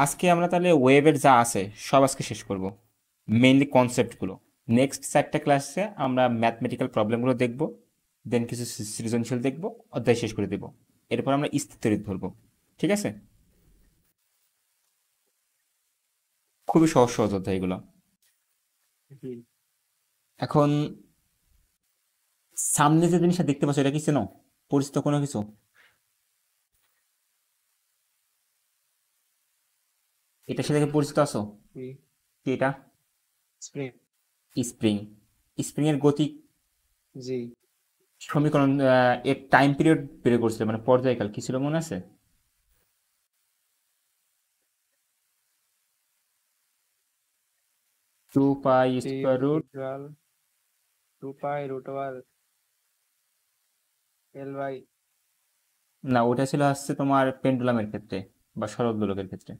আজকে আমরা তাহলে ওয়েবের যা আছে সব আজকে শেষ করব, মেইনলি কনসেপ্টগুলো। নেক্সট 4টা ক্লাসে আমরা ম্যাথমেটিক্যাল প্রবলেমগুলো দেখব, দেন কিছু সৃজনশীল দেখব, অধ্যায় শেষ করে দেব। এরপর আমরা স্থিতিরিত ধরবো। ঠিক আছে? খুবই সহজ সহজ অধ্যায় এগুলো। এখন সামনে যে জিনিসটা দেখতে পাচ্ছ এটা কি চেনো? পরিচিত কোনো কিছু? এটার সাথে পরিচিত আছো? কি এটা? স্প্রিং। স্প্রিং। স্প্রিং এর গতি জি। সমীকরণ এর টাইম পিরিয়ড বের করছিল, মানে পর্যায়কাল কি ছিল মনে আছে? 2 পাই টি square root. Integral 2 pi root over L by. না, ওটা ছিল হচ্ছে তোমার পেন্ডুলামের ক্ষেত্রে বা সরল দোলকের ক্ষেত্রে।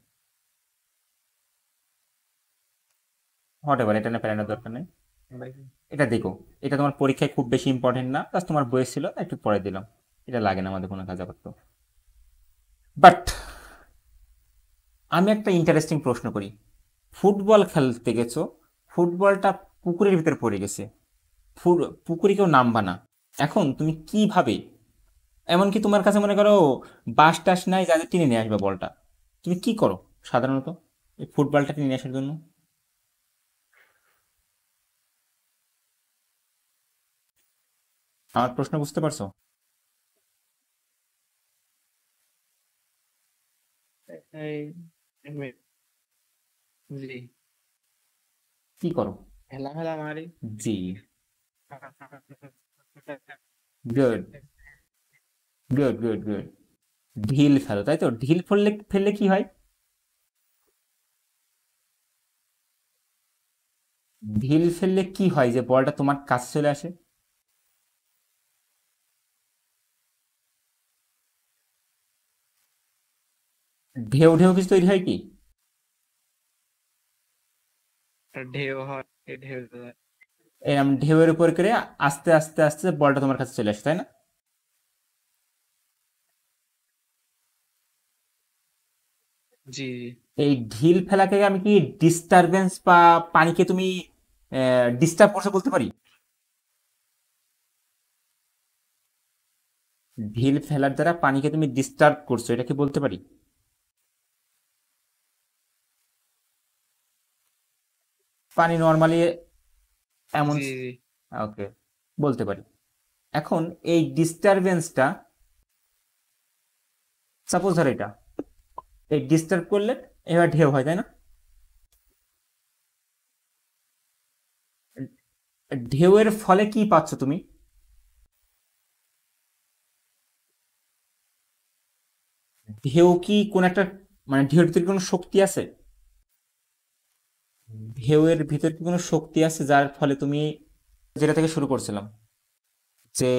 হতে পারে, এটা না প্যারানোর দরকার নেই। এটা দেখো, এটা তোমার পরীক্ষায় খুব বেশি ইম্পর্টেন্ট না, জাস্ট তোমার বইয়ে ছিল একটু পরে দিলাম। এটা লাগে না আমাদের কোনো কাজ আপাতত। বাট আমি একটা ইন্টারেস্টিং প্রশ্ন করি। ফুটবল খেলতে গেছো, ফুটবলটা পুকুরের ভিতরে পড়ে গেছে, পুকুরে কেউ নামবা না, এখন তুমি কিভাবে, এমনকি তোমার কাছে মনে করো বাস টাস নাই যাদের টেনে নিয়ে আসবে বলটা, তুমি কি করো সাধারণত এই ফুটবলটা টেনে নিয়ে আসার জন্য? আমার প্রশ্ন বুঝতে পারছো? এই জি, কি করো? হেলা হেলা মারি। জি, গুড, গুড, গুড, গুড। ঢিল ফেলো, তাই তো? ঢিল ফেললে ফেললে কি হয়? ঢিল ফেললে কি হয় যে বলটা তোমার কাছে চলে আসে? ঢেউ ঢেউ কিছু তৈরি হয় কি? ঢেউ হয়, এই ঢেউ হয়। এরকম ঢেউয়ের উপর করে আস্তে আস্তে আস্তে বলটা তোমার কাছে চলে আসে, তাই না? জি এই ঢিল ফেলাকে আমি কি ডিস্টারবেন্স বা পানিকে তুমি ডিস্টার্ব করছো বলতে পারি? ঢিল ফেলার দ্বারা পানিকে তুমি ডিস্টার্ব করছো, এটা কি বলতে পারি? পানি নর্মালি এমন, জি জি। ওকে, বলতে পারি। এখন এই ডিস্টারবেন্সটা, সাপোজ ধর এটা, এই ডিস্টার্ব করলে এবার ঢেউ হয়, তাই না? ঢেউয়ের ফলে কি পাচ্ছ তুমি? ঢেউ কি কোন একটা, মানে ঢেউর ভিতরে কোনো শক্তি আছে? ঢেউয়ের ভিতরে কি কোনো শক্তি আছে যার ফলে তুমি, যেটা থেকে শুরু করছিলাম, যে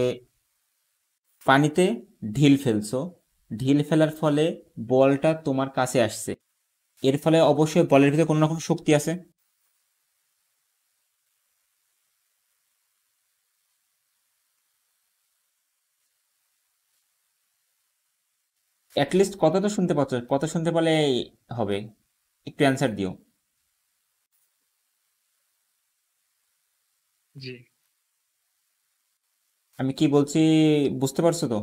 পানিতে ঢিল ফেলছো, ঢিল ফেলার ফলে বলটা তোমার কাছে আসছে, এর ফলে অবশ্যই বলের ভিতরে কোনো না কোনো শক্তি আছে। অ্যাটলিস্ট কত তো শুনতে পাচ্ছ, কত শুনতে পারলে হবে? একটু অ্যান্সার দিও। জি আমি কি বলছি বুঝতে পারছো তো?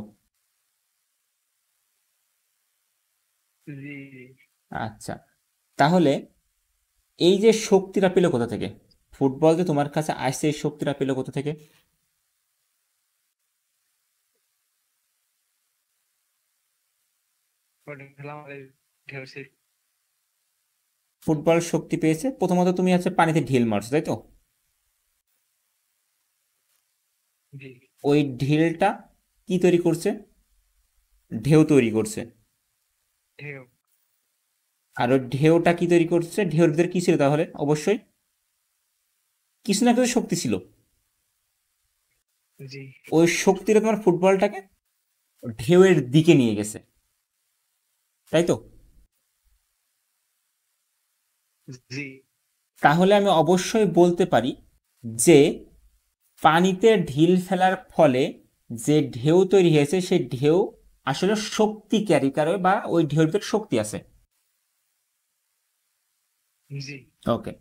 জি। আচ্ছা, তাহলে এই যে শক্তিটা পেলো কোথা থেকে? ফুটবল যে তোমার কাছে আসছে, এই শক্তিটা পেলো কোথা থেকে? হেলা মারি ঢেউ সে। ফুটবল শক্তি পেয়েছে প্রথমত, তুমি হচ্ছে পানিতে ঢিল মারছো, তাই তো? জি। ওই ঢিলটা কি তৈরি করছে? ঢেউ তৈরি করছে। ঢেউ। আর ওই ঢেউটা কি তৈরি করছে? ঢেউর ভিতরে কি ছিল তাহলে? অবশ্যই কিছু না কিছু শক্তি ছিল। জি ওই শক্তিটা তোমার ফুটবলটাকে ঢেউয়ের দিকে নিয়ে গেছে, তাই তো? জি তাহলে আমি অবশ্যই বলতে পারি যে পানিতে ঢিল ফেলার ফলে যে ঢেউ তৈরি হয়েছে সেই ঢেউ আসলে শক্তি ক্যারি করে, বা ওই ঢেউর ভিতরে শক্তি আছে। জি। ওকে।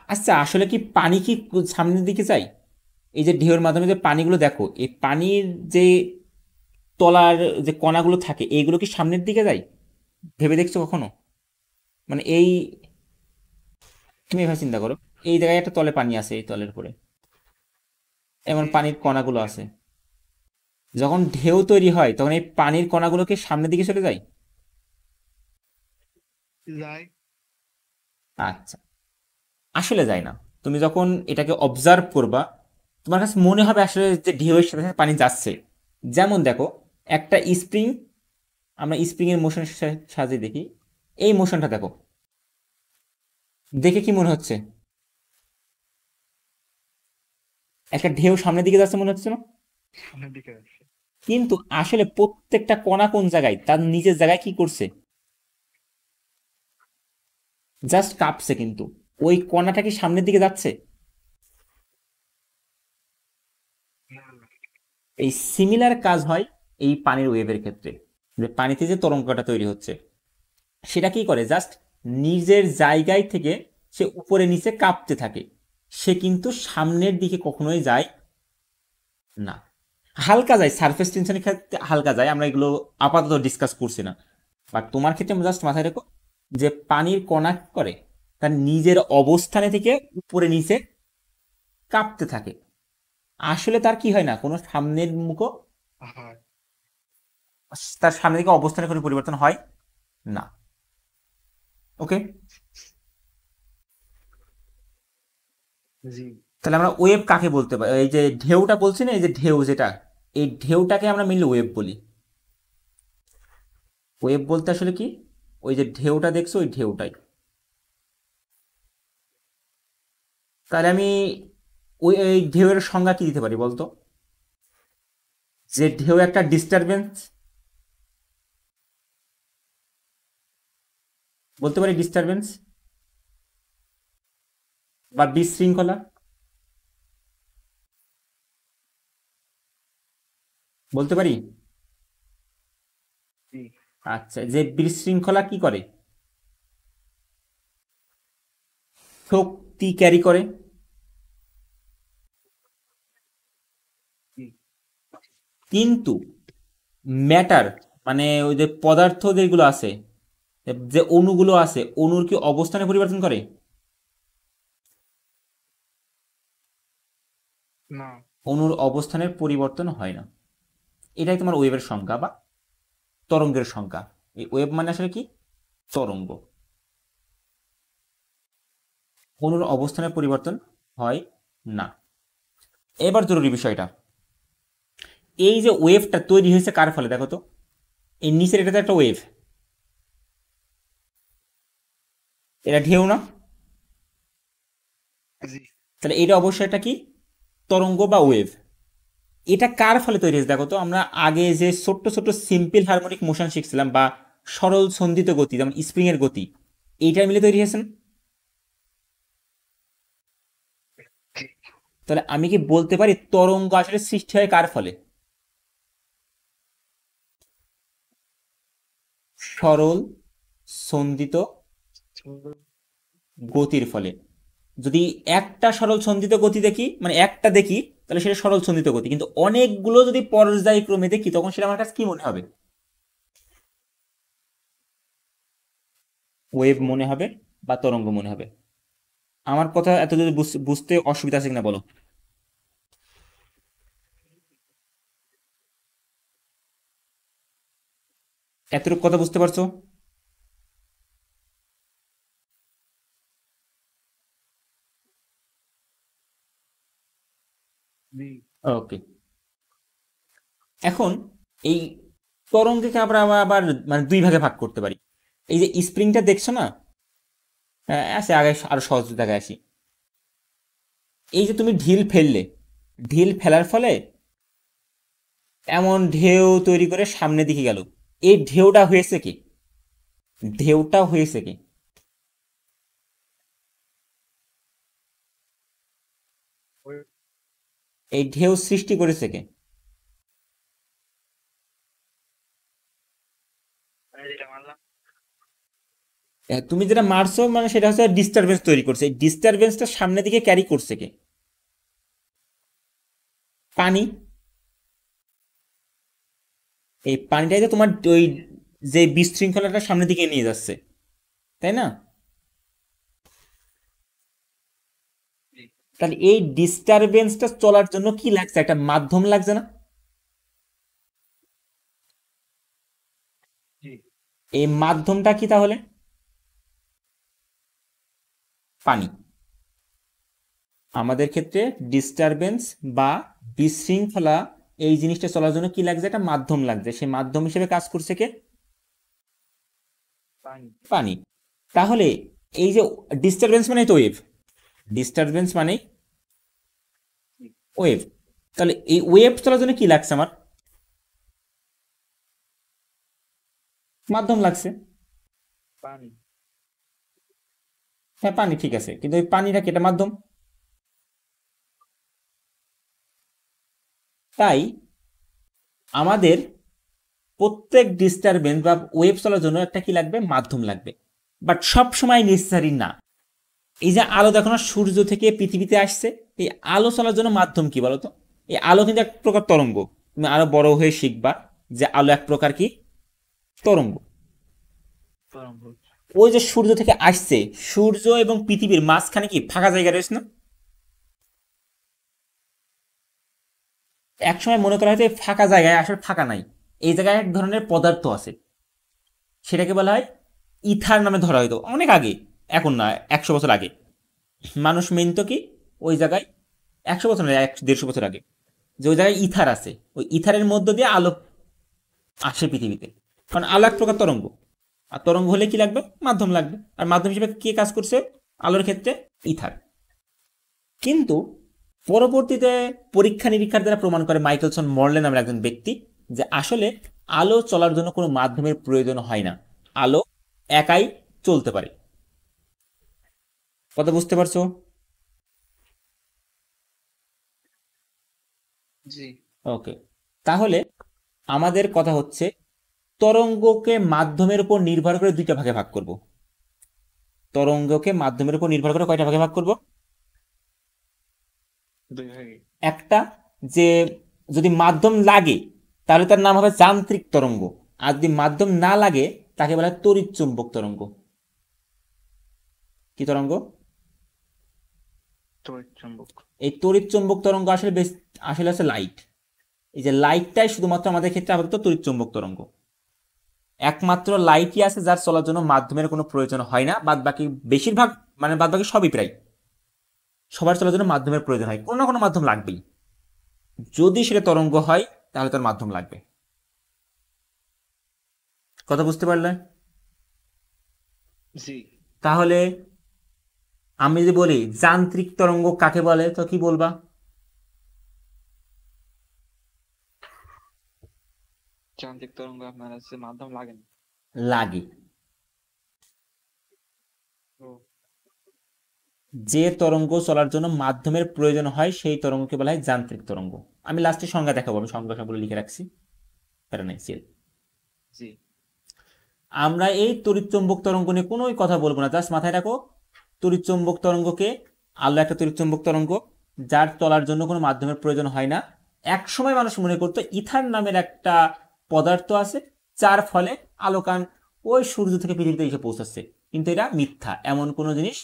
আচ্ছা, আসলে কি পানি কি সামনের দিকে যায়? এই যে ঢেউয়ের মাধ্যমে যে পানিগুলো দেখো, এই পানির যে তলার যে কণাগুলো থাকে এইগুলো কি সামনের দিকে যায়? ভেবে দেখছো কখনো? মানে এই, তুমি এভাবে চিন্তা করো, এই জায়গায় একটা তলে পানি আছে, এই তলের উপরে এমন জি। পানির কণাগুলো আছে। যখন ঢেউ তৈরি হয় তখন এই পানির কণাগুলো কি সামনের দিকে চলে যায়? যাই। আচ্ছা, আসলে যায় না। তুমি যখন এটাকে অবজার্ভ করবা, তোমার কাছে মনে হবে আসলে যে ঢেউয়ের সাথে সাথে পানি যাচ্ছে। যেমন দেখো, একটা স্প্রিং, আমরা স্প্রিং এর মোশন সাহায্যে দেখি। এই মোশনটা দেখো, দেখে কি মনে হচ্ছে? একটা ঢেউ সামনের দিকে যাচ্ছে মনে হচ্ছে না? সামনের দিকে যাচ্ছে। কিন্তু আসলে প্রত্যেকটা কণা কোন জায়গায়, তার নিজের জায়গায় কি করছে? জাস্ট কাঁপছে। কিন্তু ওই কণাটা কি সামনের দিকে যাচ্ছে? না, না। এই সিমিলার কাজ হয় এই পানির ওয়েভের ক্ষেত্রে। যে পানিতে যে তরঙ্গটা তৈরি হচ্ছে, সেটা কি করে? জাস্ট নিজের জায়গায় থেকে সে উপরে নিচে কাঁপতে থাকে। সে কিন্তু সামনের দিকে কখনোই যায় না। হালকা যায়, সারফেস টেনশনের ক্ষেত্রে হালকা যায়, আমরা এগুলো আপাতত ডিসকাস করছি না। বাট তোমার ক্ষেত্রে জাস্ট মাথায় রেখো যে পানির কণা কি করে, তার নিজের অবস্থানে থেকে উপরে নিচে কাঁপতে থাকে। আসলে তার কি হয় না, কোনো সামনের মুখও, হয়। তার সামনে দিকে অবস্থানে কোনো পরিবর্তন হয় না। ওকে। জি। তাহলে আমরা ওয়েভ কাকে বলতে পারি? এই যে ঢেউটা বলছি না, এই যে ঢেউ যেটা, এই ঢেউটাকে আমরা মেনলি ওয়েভ বলি। ওয়েভ বলতে আসলে কি, ওই যে ঢেউটা দেখছো ওই ঢেউটাই। তাহলে আমি ওই এই ঢেউয়ের সংজ্ঞা কি দিতে পারি বলতো? যে ঢেউ একটা ডিস্টারবেন্স, বলতে পারি ডিস্টারবেন্স বা বিশৃঙ্খলা, বলতে পারি। জি। আচ্ছা, যে বিশৃঙ্খলা কি করে? শক্তি ক্যারি করে। জি। কিন্তু ম্যাটার, মানে ওই যে পদার্থ যেগুলো আছে, যে অণুগুলো আছে, অণুর কি অবস্থানে পরিবর্তন করে? না। অণুর অবস্থানের পরিবর্তন হয় না। এটাই তোমার ওয়েভের সংজ্ঞা বা তরঙ্গের সংজ্ঞা। এই ওয়েভ মানে আসলে কি? তরঙ্গ। অণুর অবস্থানের পরিবর্তন হয় না। এবার জরুরি বিষয়টা, এই যে ওয়েভটা তৈরি হয়েছে কার ফলে দেখো তো? এই নিচের এটা তো একটা ওয়েভ, এটা ঢেউ না? জি। তাহলে এটা অবশ্যই একটা কি, তরঙ্গ বা ওয়েভ। এটা কার ফলে তৈরি হয়েছে দেখো তো? আমরা আগে যে ছোট্ট ছোট্ট সিম্পল হারমোনিক মোশন শিখছিলাম, বা সরল সন্ধিত গতি, যেমন স্প্রিং এর গতি, এইটা মিলে তৈরি হয়েছে না? জি। তাহলে আমি কি বলতে পারি তরঙ্গ আসলে সৃষ্টি হয় কার ফলে? সরল সন্ধিত গতির ফলে। যদি একটা সরল সন্ধিত গতি দেখি, মানে একটা দেখি, তাহলে সেটা সরল সন্ধিত গতি। কিন্তু অনেকগুলো যদি পর্যায়ক্রমে দেখি, তখন সেটা আমার কাছে কি মনে হবে? ওয়েভ মনে হবে বা তরঙ্গ মনে হবে। আমার কথা এত যদি বুঝতে অসুবিধা আছে কিনা বলো? এতটুকু কথা বুঝতে পারছো? জি। ওকে। এখন এই তরঙ্গকে আমরা আবার মানে দুই ভাগে ভাগ করতে পারি। এই যে স্প্রিংটা দেখছো না, আসে আগে আরো সহজ জায়গায় আসি। এই যে তুমি ঢিল ফেললে, ঢিল ফেলার ফলে এমন ঢেউ তৈরি করে সামনের দিকে গেল, এই ঢেউটা হয়েছে কি? ঢেউটা হয়েছে কি? ওই- এই ঢেউ সৃষ্টি করেছে কে? মানে যেটা মানলাম। তুমি যেটা মারছো মানে সেটা হচ্ছে ডিস্টারবেন্স তৈরি করছে, এই ডিস্টারবেন্সটা সামনের দিকে ক্যারি করছে কে? পানি। এই পানিটাই তো তোমার ওই যে বিশৃঙ্খলাটা সামনের দিকে নিয়ে যাচ্ছে, তাই না? জি তাহলে এই ডিস্টারবেন্সটা চলার জন্য কি লাগছে? একটা মাধ্যম লাগছে না? জি এই মাধ্যমটা কি তাহলে? পানি। আমাদের ক্ষেত্রে ডিস্টারবেন্স বা বিশৃঙ্খলা এই জিনিসটা চলার জন্য কি লাগছে? একটা মাধ্যম লাগছে, সেই মাধ্যম হিসেবে কাজ করছে কে? পানি। পানি। তাহলে এই যে ডিস্টারবেন্স মানে তো ওয়েভ, ডিস্টারবেন্স মানে জি ওয়েভ, তাহলে এই ওয়েভ চলার জন্য কি লাগছে আমার? মাধ্যম লাগছে। পানি। হ্যাঁ পানি ঠিক আছে, কিন্তু ওই পানিটা কি একটা মাধ্যম? তাই আমাদের প্রত্যেক ডিস্টারবেন্স বা ওয়েভ চলার জন্য একটা কি লাগবে? মাধ্যম লাগবে। বাট সব সময় নেসেসারি না। এই যে আলো দেখো না সূর্য থেকে পৃথিবীতে আসছে, এই আলো চলার জন্য মাধ্যম কি বলতো? এই আলো কিন্তু এক প্রকার তরঙ্গ। তুমি আরো বড় হয়ে শিখবা যে আলো এক প্রকার কি তরঙ্গ। তরঙ্গ। ওই যে সূর্য থেকে আসছে, সূর্য এবং পৃথিবীর মাঝখানে কি ফাঁকা জায়গা রয়েছে না? একসময় মনে করা হয়তো এই ফাঁকা জায়গায় আসলে ফাঁকা নাই, এই জায়গায় এক ধরনের পদার্থ আছে, সেটাকে বলা হয় ইথার নামে ধরা হয়তো অনেক আগে, এখন না 100 বছর আগে। মানুষ মেনত কি ওই জায়গায় 100 বছর না 100-150 বছর আগে, যে ওই জায়গায় ইথার আছে, ওই ইথারের মধ্য দিয়ে আলো আসে পৃথিবীতে। কারণ আলো এক প্রকার তরঙ্গ, আর তরঙ্গ হলে কি লাগবে? মাধ্যম লাগবে। আর মাধ্যম হিসেবে কে কাজ করছে আলোর ক্ষেত্রে? ইথার। কিন্তু পরবর্তীতে পরীক্ষা নিরীক্ষার দ্বারা প্রমাণ করে মাইকেলসন মর্লে নামের একজন ব্যক্তি যে আসলে আলো চলার জন্য কোনো মাধ্যমের প্রয়োজন হয় না, আলো একাই চলতে পারে। কথা বুঝতে পারছো? জি ওকে। তাহলে আমাদের কথা হচ্ছে তরঙ্গকে মাধ্যমের উপর নির্ভর করে দুইটা ভাগে ভাগ করব। তরঙ্গকে মাধ্যমের উপর নির্ভর করে কয়টা ভাগে ভাগ করব? দুই ভাগে। একটা, যে যদি মাধ্যম লাগে তাহলে তার নাম হবে যান্ত্রিক তরঙ্গ, আর যদি মাধ্যম না লাগে তাকে বলা হয় তড়িৎ চুম্বক তরঙ্গ। কি তরঙ্গ? তড়িৎ চুম্বক। এই তড়িৎ চুম্বক তরঙ্গ আসলে বেশ, আসলে হচ্ছে লাইট। এই যে লাইটটাই শুধুমাত্র আমাদের ক্ষেত্রে আপাতত তড়িৎ চুম্বক তরঙ্গ। একমাত্র লাইটই আছে যার চলার জন্য মাধ্যমের কোনো প্রয়োজন হয় না, বাদ বাকি বেশিরভাগ মানে বাদ বাকি সবই প্রায় সবার চলার জন্য মাধ্যমের প্রয়োজন হয়, কোনো না কোনো মাধ্যম লাগবেই। যদি সেটা তরঙ্গ হয় তাহলে তার মাধ্যম লাগবে। কথা বুঝতে পারলে? জি তাহলে আমি যদি বলি যান্ত্রিক তরঙ্গ কাকে বলে, তো কি বলবা? যান্ত্রিক তরঙ্গ আপনার আছে মাধ্যম লাগে না। লাগে। ও যে তরঙ্গ চলার জন্য মাধ্যমের প্রয়োজন হয় সেই তরঙ্গকে বলা হয় যান্ত্রিক তরঙ্গ। আমি লাস্টে সংজ্ঞা দেখাবো, আমি সংজ্ঞা সবগুলো লিখে রাখছি, প্যারা নাই, চিল। জি আমরা এই তড়িৎচুম্বক তরঙ্গ নিয়ে কোনোই কথা বলবো না, জাস্ট মাথায় রাখো তড়িৎচুম্বক তরঙ্গকে, আলো একটা তড়িৎচুম্বক তরঙ্গ যার চলার জন্য কোনো মাধ্যমের প্রয়োজন হয় না। এক সময় মানুষ মনে করতো ইথার নামের একটা পদার্থ আছে যার ফলে আলোকান ওই সূর্য থেকে পৃথিবীতে এসে পৌঁছাচ্ছে, কিন্তু এটা মিথ্যা, এমন কোনো জিনিস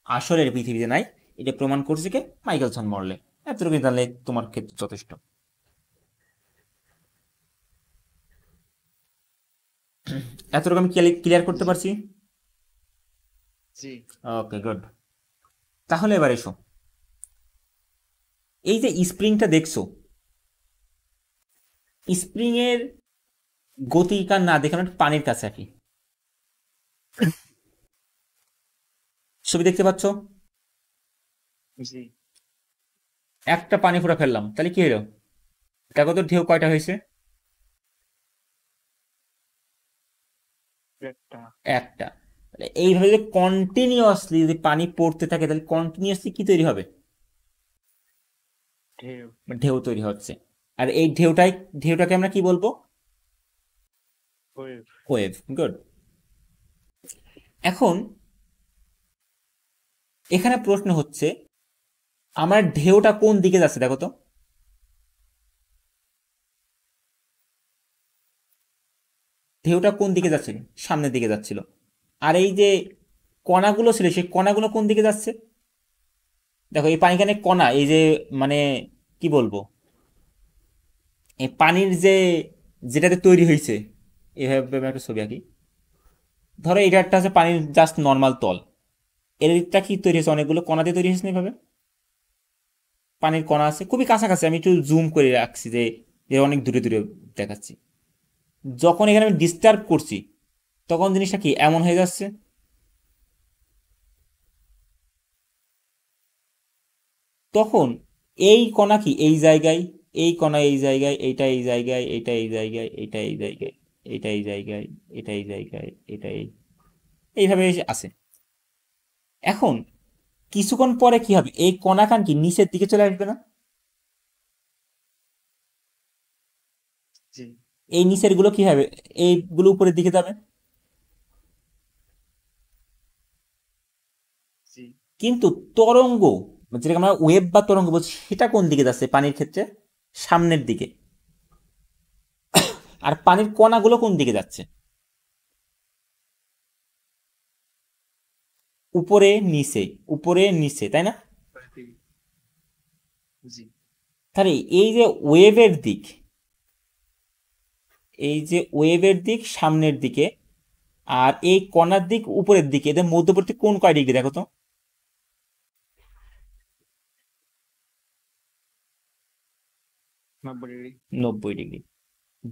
আসলে পৃথিবীতে নাই। এটা প্রমাণ করছে কে? মাইকেলসন মরলে। এতটুকু জানলে তোমার ক্ষেত্রে যথেষ্ট। এতটুকু আমি ক্লিয়ার করতে জি পারছি? জি ওকে গুড। তাহলে এবার এসো, এই যে স্প্রিংটা দেখছো, স্প্রিং এর গতিকার না দেখে আমরা পানির কাছে আসি, ছবি দেখতে পাচ্ছ? জি একটা পানি ফোঁটা ফেললাম, তাহলে কি হলো? দেখো তো ঢেউ কয়টা হয়েছে? একটা। একটা। তাহলে এইভাবে যদি কন্টিনিউয়াসলি যদি পানি পড়তে থাকে তাহলে কন্টিনিউয়াসলি কি তৈরি হবে? ঢেউ। ঢেউ তৈরি হচ্ছে। আর এই ঢেউটাকে আমরা কি বলবো? ওয়েভ। ওয়েভ। গুড। এখন এখানে প্রশ্ন হচ্ছে আমার ঢেউটা কোন দিকে যাচ্ছে দেখো তো। ঢেউটা কোন দিকে যাচ্ছিল? সামনের দিকে যাচ্ছিল। আর এই যে কণাগুলো ছিল সেই কণাগুলো কোন দিকে যাচ্ছে? দেখো এই পানিখানে কণা, এই যে মানে কি বলবো, এই পানির যে যেটাতে তৈরি হয়েছে, এভাবে আমি একটা ছবি আঁকি। ধরো এটা একটা হচ্ছে পানির জাস্ট নর্মাল তল, এরটা কি তৈরি হয়েছে অনেকগুলো কণা দিয়ে তৈরি হয়েছে না এভাবে। পানির কণা আছে খুবই কাছাকাছি, আমি একটু জুম করে রাখছি যে যে অনেক দূরে দূরে দেখাচ্ছি। যখন এখানে আমি ডিস্টার্ব করছি তখন জিনিসটা কি এমন হয়ে যাচ্ছে। তখন এই কণা কি এই জায়গায়, এই কণা এই জায়গায়, এইটা এই জায়গায়, এইটা এই জায়গায়, এইটা এই জায়গায়, এইটা এই জায়গায়, এটা এই জায়গায়, এটা এইভাবে এসে আছে। এখন কিছুক্ষণ পরে কি হবে, এই কণাখান কি নিচের দিকে চলে আসবে না? জি এই নিচের গুলো কি হবে, এইগুলো উপরের দিকে যাবে। জি কিন্তু তরঙ্গ, যেটাকে আমরা ওয়েভ বা তরঙ্গ বলছি, সেটা কোন দিকে যাচ্ছে পানির ক্ষেত্রে? সামনের দিকে। আর পানির কণাগুলো কোন দিকে যাচ্ছে? উপরে নিচে, উপরে নিচে, তাই না? জি তাহলে এই যে ওয়েভের দিক, এই যে ওয়েভের দিক সামনের দিকে, আর এই কণার দিক উপরের দিকে, এদের মধ্যবর্তী কোন কয় ডিগ্রি দেখো তো। 90 ডিগ্রি। 90 ডিগ্রি।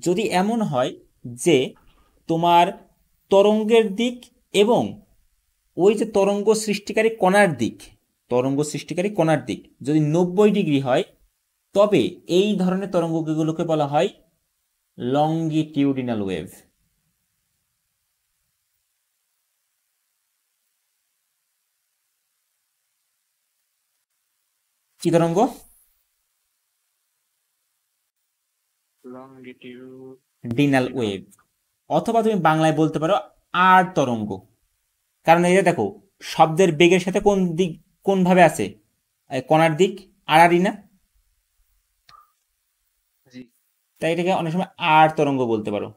যদি এমন হয় যে তোমার তরঙ্গের দিক এবং ওই যে তরঙ্গ সৃষ্টিকারী কণার দিক, তরঙ্গ সৃষ্টিকারী কণার দিক যদি 90 ডিগ্রি হয়, তবে এই ধরনের তরঙ্গগুলোকে বলা হয় লংগিটিউডিনাল ওয়েভ। কি তরঙ্গ? লংগিটিউড ডিনাল ডিনাল। ওয়েভ। অথবা তুমি বাংলায় বলতে পারো আর তরঙ্গ। কারণ এই যে দেখো, শব্দের বেগের সাথে কোন দিক, কোন ভাবে আছে, কণার দিক আড়াআড়ি না? জি তাই এটাকে অনেক সময় আর তরঙ্গ বলতে পারো।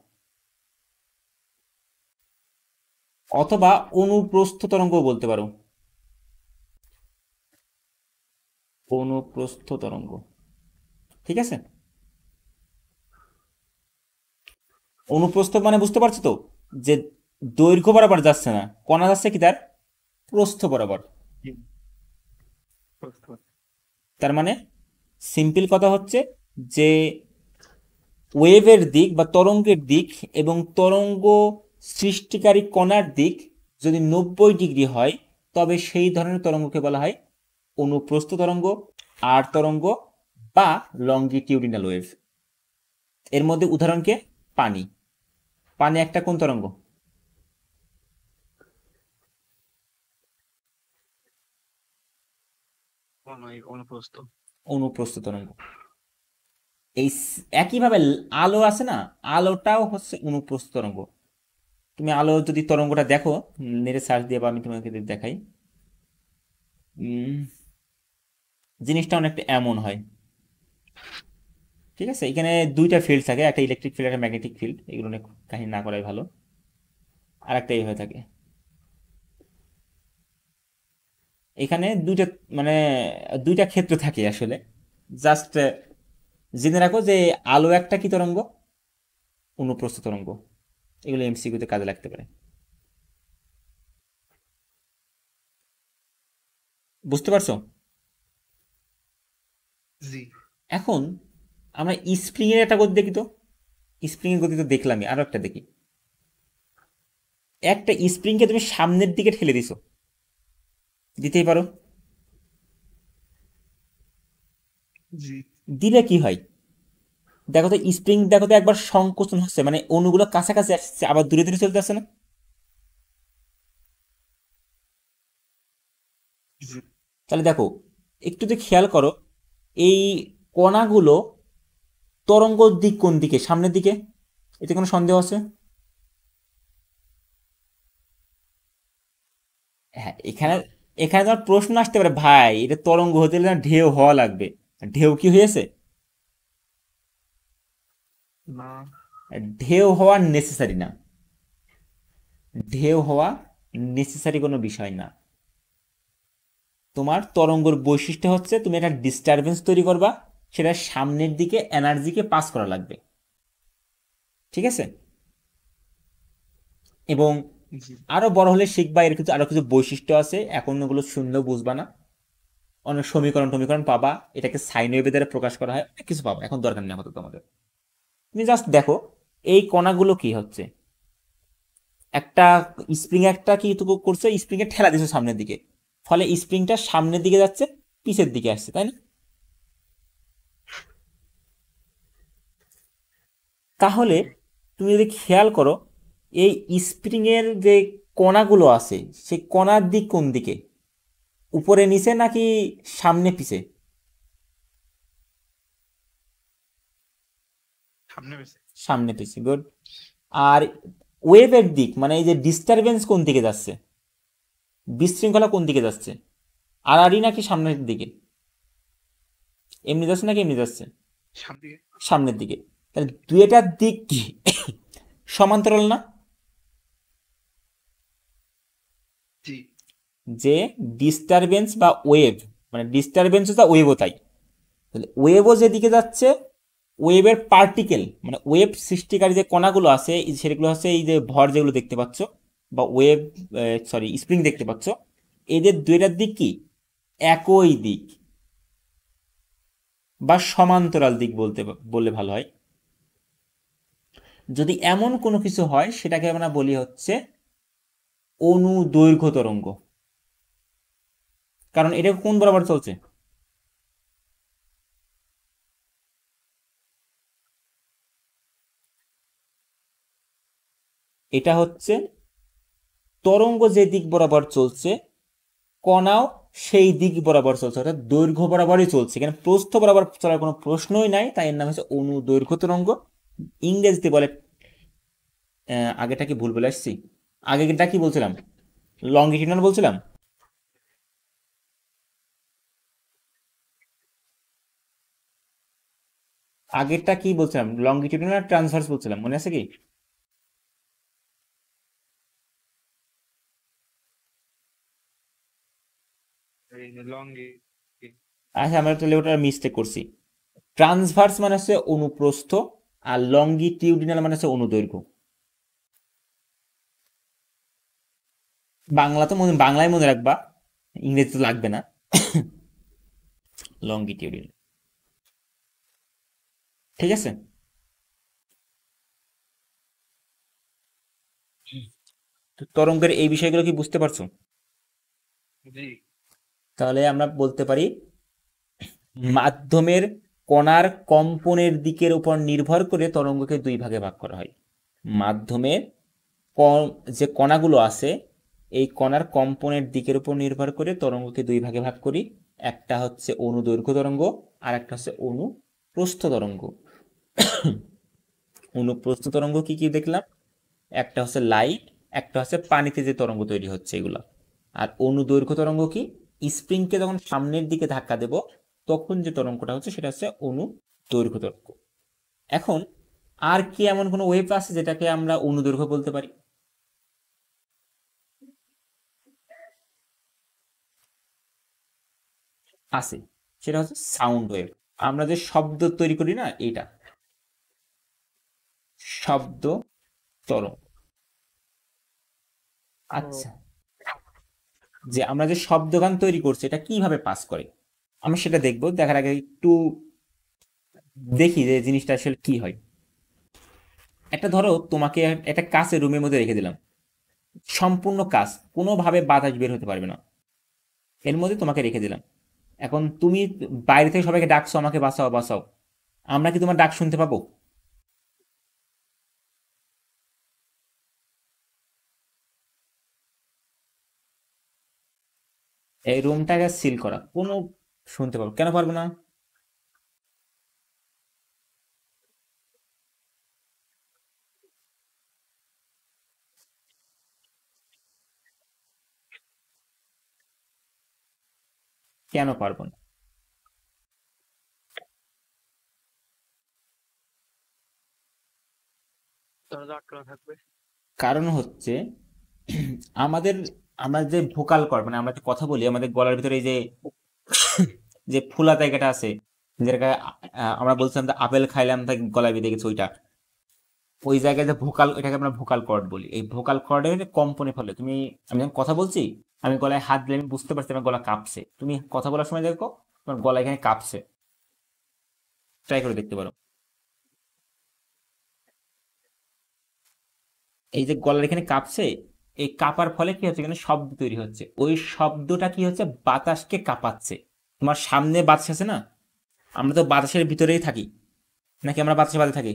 অথবা অনুপ্রস্থ তরঙ্গ বলতে পারো, অনুপ্রস্থ তরঙ্গ। ঠিক আছে? অনুপ্রস্থ মানে বুঝতে পারছো তো, যে দৈর্ঘ্য বরাবর যাচ্ছে না, কণা যাচ্ছে কি তার প্রস্থ বরাবর। জি বুঝতে পারছি। তার মানে সিম্পল কথা হচ্ছে যে ওয়েভের দিক বা তরঙ্গের দিক এবং তরঙ্গ সৃষ্টিকারী কণার দিক যদি 90 ডিগ্রি হয়, তবে সেই ধরনের তরঙ্গকে বলা হয় অনুপ্রস্থ তরঙ্গ, আর তরঙ্গ বা লংগিটিউডিনাল ওয়েভ। এর মধ্যে উদাহরণকে পানি। পানি একটা কোন তরঙ্গ? অনুপ্রস্থ। অনুপ্রস্থ তরঙ্গ। এই একইভাবে আলো আছে না, আলোটাও হচ্ছে অনুপ্রস্থ তরঙ্গ। তুমি আলো যদি তরঙ্গটা দেখো, নেটে সার্চ দিয়ে বা আমি তোমাকে দেখাই, জিনিসটা অনেকটা এমন হয়। ঠিক আছে, এখানে দুইটা ফিল্ড থাকে, একটা ইলেকট্রিক ফিল্ড, একটা ম্যাগনেটিক ফিল্ড। এগুলো নিয়ে কাহিনী না করাই ভালো। আর একটা এই হয়ে থাকে। এখানে দুইটা মানে দুইটা ক্ষেত্র থাকে আসলে। জাস্ট জেনে রাখো যে আলো একটা কি তরঙ্গ, অনুপ্রস্থ তরঙ্গ। এগুলো এমসিকিউতে কাজে লাগতে পারে। বুঝতে পারছো? জি এখন আমরা স্প্রিং এর একটা গতি দেখি তো। স্প্রিং এর গতি তো দেখলামই, আরো একটা দেখি। একটা স্প্রিংকে তুমি সামনের দিকে ঠেলে দিছো, দিতেই পারো। জি দিলে কি হয় দেখো তো, স্প্রিং দেখো তো একবার সংকোচন হচ্ছে, মানে অণুগুলো কাছাকাছি আসছে, আবার দূরে দূরে চলতে আসছে না? জি তাহলে দেখো, একটু যদি খেয়াল করো, এই কণাগুলো তরঙ্গ দিক কোন দিকে, সামনের দিকে? এতে কোনো সন্দেহ আছে? হ্যাঁ, এখানে এখানে তোমার প্রশ্ন আসতে পারে, ভাই এটা তরঙ্গ হতে গেলে না ঢেউ হওয়া লাগবে। ঢেউ কি হয়েছে? না। ঢেউ হওয়া নেসেসারি না। ঢেউ হওয়া নেসেসারি কোনো বিষয় না। তোমার তরঙ্গর বৈশিষ্ট্য হচ্ছে তুমি একটা ডিস্টারবেন্স তৈরি করবা, সেটা সামনের দিকে এনার্জিকে পাস করা লাগবে। ঠিক আছে? এবং জি। আরো বড় হলে শিখবা এর কিছু আরো কিছু বৈশিষ্ট্য আছে, এখন ওগুলো শুনলেও বুঝবা না। অনেক সমীকরণ টমীকরণ পাবা, এটাকে সাইন ওয়েভের দ্বারা প্রকাশ করা হয়, অনেক কিছু পাবা, এখন দরকার নেই আপাতত তোমাদের। তুমি জাস্ট দেখো এই কণাগুলো কি হচ্ছে। একটা স্প্রিং একটা কি তুমি করছো, স্প্রিং এ ঠেলা দিছো সামনের দিকে, ফলে স্প্রিংটা সামনের দিকে যাচ্ছে, পিছের দিকে আসছে, তাই না? তাহলে হুম। তুমি যদি খেয়াল করো, এই স্প্রিং এর যে কণাগুলো আছে, সেই কণার দিক কোন দিকে? উপরে নিচে নাকি সামনে পিছে? সামনে বেশি। সামনে পিছে, গুড। আর ওয়েভের দিক মানে এই যে ডিস্টারবেন্স কোন দিকে যাচ্ছে, বিশৃঙ্খলা কোন দিকে যাচ্ছে? আড়াআড়ি নাকি সামনের দিকে? এমনি যাচ্ছে নাকি এমনি যাচ্ছে? সামনে। সামনের দিকে। তাহলে দুইটার দিক কি সমান্তরাল না? জি। যে ডিস্টারবেন্স বা ওয়েভ, মানে ডিস্টারবেন্স যা ওয়েভও তাই। তাহলে ওয়েভও যেদিকে যাচ্ছে, ওয়েভের পার্টিকেল মানে ওয়েভ সৃষ্টিকারী যে কণাগুলো আছে সেগুলো হচ্ছে এই যে ভর যেগুলো দেখতে পাচ্ছ, বা ওয়েভ, সরি স্প্রিং দেখতে পাচ্ছ, এদের দুইটার দিক কি একই দিক, বা সমান্তরাল দিক বললে ভালো হয়। যদি এমন কোনো কিছু হয় সেটাকে আমরা বলি হচ্ছে অনুদৈর্ঘ্য তরঙ্গ। কারণ এটা কোন বরাবর চলছে? এটা হচ্ছে তরঙ্গ যে দিক বরাবর চলছে, কণাও সেই দিক বরাবর চলছে, অর্থাৎ দৈর্ঘ্য বরাবরই চলছে, এখানে প্রস্থ বরাবর চলার কোনো প্রশ্নই নাই, তাই এর নাম হচ্ছে অনুদৈর্ঘ্য তরঙ্গ। ইংরেজিতে বলে, আগেটা কি ভুল বলে আসছি? আগেটা কি বলছিলাম, লঙ্গিটিউডাল বলছিলাম। আগেরটা কি বলছিলাম, লঙ্গিটিউডাল না ট্রান্সভার্স বলছিলাম, মনে আছে কি? লঙ্গে। আচ্ছা, আমরা তাহলে ওটা মিস্টেক করছি। ট্রান্সভার্স মানে হচ্ছে অনুপ্রস্থ, আর লঙ্গিটিউডিনাল মানে হচ্ছে অনুদৈর্ঘ্য। বাংলা তো বাংলায় মনে রাখবা, ইংরেজি তো লাগবে না। লঙ্গিটিউডিনাল। ঠিক আছে? তো তরঙ্গের এই বিষয়গুলো কি বুঝতে পারছো? জি। তাহলে আমরা বলতে পারি মাধ্যমের কণার কম্পনের দিকের উপর নির্ভর করে তরঙ্গকে দুই ভাগে ভাগ করা হয়। মাধ্যমের যে কণাগুলো আছে, এই কণার কম্পনের দিকের উপর নির্ভর করে তরঙ্গকে দুই ভাগে ভাগ করি। একটা হচ্ছে অনুদৈর্ঘ্য তরঙ্গ, আর একটা হচ্ছে অনুপ্রস্থ তরঙ্গ। অনুপ্রস্থ তরঙ্গ কি কি দেখলাম, একটা হচ্ছে লাইট, একটা হচ্ছে পানিতে যে তরঙ্গ তৈরি হচ্ছে এগুলা। আর অনুদৈর্ঘ্য তরঙ্গ কি, স্প্রিংকে যখন সামনের দিকে ধাক্কা দেব তখন যে তরঙ্গটা হচ্ছে সেটা হচ্ছে অনুদৈর্ঘ্য তরঙ্গ। এখন আর কি এমন কোনো ওয়েভ আছে যেটাকে আমরা অনুদৈর্ঘ্য বলতে পারি? আছে, সেটা হচ্ছে সাউন্ড ওয়েভ। আমরা যে শব্দ তৈরি করি না, এইটা শব্দ তরঙ্গ। ও। আচ্ছা, যে আমরা যে শব্দগান তৈরি করছি এটা কিভাবে পাস করে, আমরা সেটা দেখবো। দেখার আগে একটু দেখি যে জিনিসটা আসলে কি হয়। একটা ধরো তোমাকে একটা কাঁচের রুমের মধ্যে রেখে দিলাম, সম্পূর্ণ কাঁচ, কোনোভাবে বাতাস বের হতে পারবে না, এর মধ্যে তোমাকে রেখে দিলাম। এখন তুমি বাইরে থেকে সবাইকে ডাকছো, আমাকে বাঁচাও বাঁচাও, আমরা কি তোমার ডাক শুনতে পাবো? এই রুমটাকে সিল করা, কোনো শুনতে পাবো কেন পারবো না? কেন পারবো না? দরজা আটকানো থাকবে। কারণ হচ্ছে আমাদের, আমরা যে ভোকাল কর্ড মানে আমরা যে কথা বলি আমাদের গলার ভিতরে এই যে যে ফুলা জায়গাটা আছে, যেটাকে আমরা বলছিলাম যে আপেল খাইলাম তাই গলায় বেঁধে গেছে, ওইটা ওই জায়গায় যে ভোকাল, এটাকে আমরা ভোকাল কর্ড বলি। এই ভোকাল কর্ডের কম্পনে ফলে তুমি, আমি যখন কথা বলছি, আমি গলায় হাত দিলে আমি বুঝতে পারছি আমার গলা কাঁপছে। তুমি কথা বলার সময় দেখো তোমার গলা এখানে কাঁপছে, ট্রাই করে দেখতে পারো। এই যে গলার এখানে কাঁপছে, এই কাঁপার ফলে কি হচ্ছে, এখানে শব্দ তৈরি হচ্ছে, ওই শব্দটা কি হচ্ছে, বাতাসকে কাঁপাচ্ছে। তোমার সামনে বাতাস আছে না, আমরা তো বাতাসের ভিতরেই থাকি, নাকি আমরা বাতাসের বাইরে থাকি?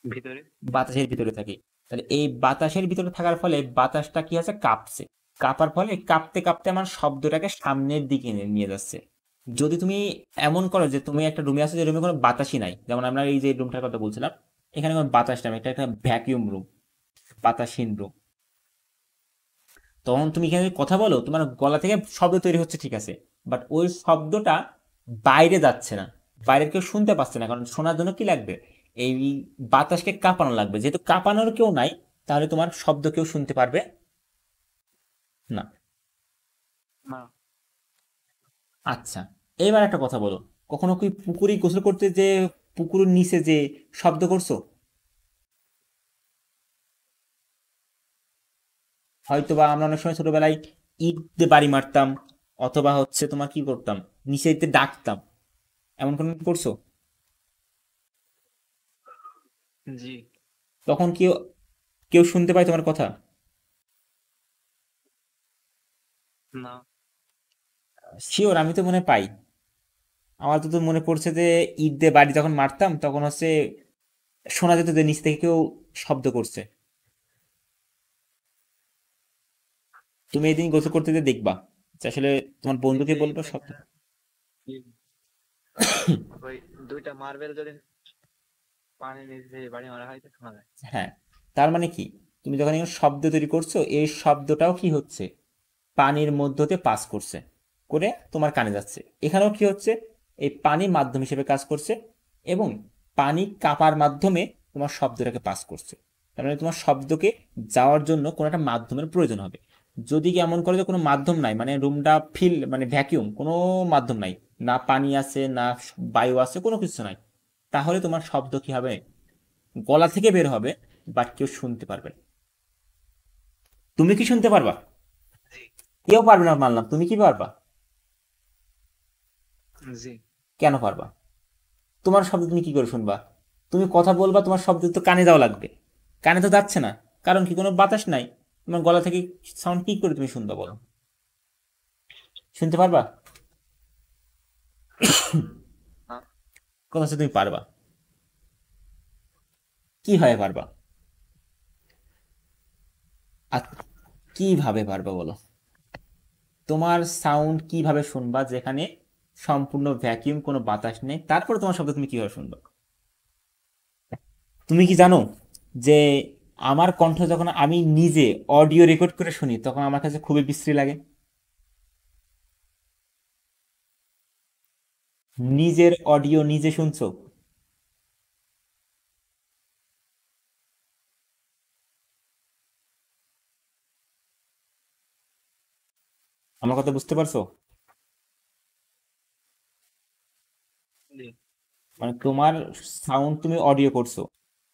ভিতরে। বাতাসের ভিতরে থাকি। তাহলে এই বাতাসের ভিতরে থাকার ফলে বাতাসটা কি আছে, কাঁপছে। কাঁপার ফলে কাঁপতে কাঁপতে আমার শব্দটাকে সামনের দিকে নিয়ে যাচ্ছে। যদি তুমি এমন করো যে তুমি একটা রুমে আছো, যে রুমে কোনো বাতাসই নাই, যেমন আমরা এই যে রুমটার কথা বলছিলাম, এখানে কোনো বাতাস নাই, এটা একটা ভ্যাকিউম রুম, বাতাসহীন রুম, তখন তুমি এখানে কথা বলো, তোমার গলা থেকে শব্দ তৈরি হচ্ছে ঠিক আছে, বাট ওই শব্দটা বাইরে যাচ্ছে না, বাইরের কেউ শুনতে পাচ্ছে না, কারণ শোনার জন্য কি লাগবে, এই বাতাসকে কাঁপানো লাগবে। যেহেতু কাঁপানোর কেউ নাই, তাহলে তোমার শব্দ কেউ শুনতে পারবে না। না। আচ্ছা, এবার একটা কথা বলো, কখনো কি পুকুরে গোসল করতে যে পুকুরের নিচে যে শব্দ করছো? হয়তো বা আমরা অনেক সময় ছোটবেলায় ইট দিয়ে বাড়ি মারতাম, অথবা হচ্ছে তোমার কি করতাম, নিচে ইটে ডাকতাম, এমন কোনো করছো? জি। তখন কেউ কেউ শুনতে পায় তোমার কথা? না। শিওর? আমি তো মনে হয় পাই। আমার তো মনে পড়ছে যে ইট দিয়ে বাড়ি যখন মারতাম তখন হচ্ছে শোনা যেত যে নিচ থেকে কেউ শব্দ করছে। তুমি এদিন গোসল করতে যে দেখবা যে আসলে তোমার বন্ধুকে নিচে বলবো শব্দ। ওই দুইটা মার্বেল যদি পানির নিচে বাড়ি মারা হয় তো শোনা যায়। হ্যাঁ, তার মানে কি, তুমি যখন এখানে শব্দ তৈরি করছো, এই শব্দটাও কি হচ্ছে, পানির মধ্য দিয়ে পাস করছে, করে তোমার কানে যাচ্ছে। এখানেও কি হচ্ছে, এই পানি মাধ্যম হিসেবে কাজ করছে, এবং পানি কাপার মাধ্যমে তোমার শব্দটাকে পাস করছে। তার মানে তোমার শব্দকে যাওয়ার জন্য কোনো একটা মাধ্যমের প্রয়োজন হবে। যদি কি এমন করে যে কোনো মাধ্যম নাই, মানে রুমটা ফিল মানে ভ্যাকিউম, কোনো মাধ্যম নাই, না পানি আছে না বায়ু আছে, কোনো কিছু নাই, তাহলে তোমার শব্দ কি হবে, গলা থেকে বের হবে, বাট কেউ শুনতে পারবে না। তুমি কি শুনতে পারবা? জি। কেউ পারবে না মানলাম, তুমি কি পারবা? জি। কেন পারবা? তোমার শব্দ তুমি কি করে শুনবা? তুমি কথা বলবা, তোমার শব্দ তো কানে যাওয়া লাগবে, কানে তো যাচ্ছে না, কারণ কি, কোনো বাতাস নাই, তোমার গলা থেকে সাউন্ড কি করে তুমি শুনবা বলো? শুনতে পারবা? না। কথা হচ্ছে তুমি পারবা, কিভাবে পারবা? আর কিভাবে পারবা বলো? তোমার সাউন্ড কিভাবে শুনবা যেখানে সম্পূর্ণ ভ্যাকিউম, কোনো বাতাস নেই, তারপরে তোমার শব্দ তুমি কিভাবে শুনবা? তুমি কি জানো যে আমার কণ্ঠ যখন আমি নিজে অডিও রেকর্ড করে শুনি, তখন আমার কাছে খুবই বিশ্রী লাগে। নিজের অডিও নিজে শুনছো? আমার কথা বুঝতে পারছো? জি। মানে তোমার সাউন্ড তুমি অডিও করছো,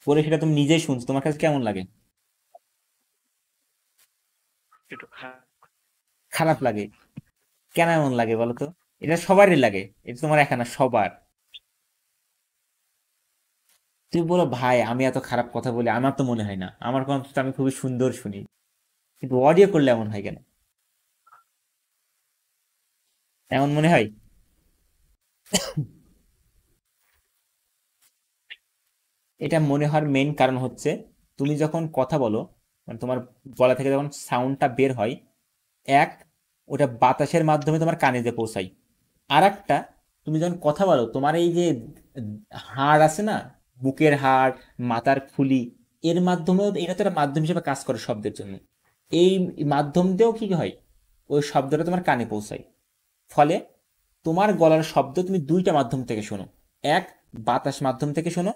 করে সেটা তুমি নিজেই শুনছো, তোমার কাছে কেমন লাগে? একটু খারাপ। খারাপ লাগে? কেন এমন লাগে বলো তো? এটা সবারই লাগে, এটা তোমার একা না, সবার। তুমি বলো ভাই আমি এত খারাপ কথা বলি, আমার তো মনে হয় না, আমার কণ্ঠটা আমি খুবই সুন্দর শুনি, কিন্তু অডিও করলে এমন হয় কেন? এমন মনে হয়। এটা মনে হওয়ার মেইন কারণ হচ্ছে, তুমি যখন কথা বলো, মানে তোমার গলা থেকে যখন সাউন্ডটা বের হয়, এক, ওটা বাতাসের মাধ্যমে তোমার কানে যে পৌঁছায়। আর একটা, তুমি যখন কথা বলো তোমার এই যে হাড় আছে না, বুকের হাড়, মাথার খুলি, এর মাধ্যমেও এটা তো একটা মাধ্যম হিসেবে কাজ করে শব্দের জন্য। এই মাধ্যম দিয়েও কি হয়, ওই শব্দটা তোমার কানে পৌঁছায়। ফলে তোমার গলার শব্দ তুমি দুইটা মাধ্যম থেকে শোনো। এক, বাতাস মাধ্যম থেকে শোনো,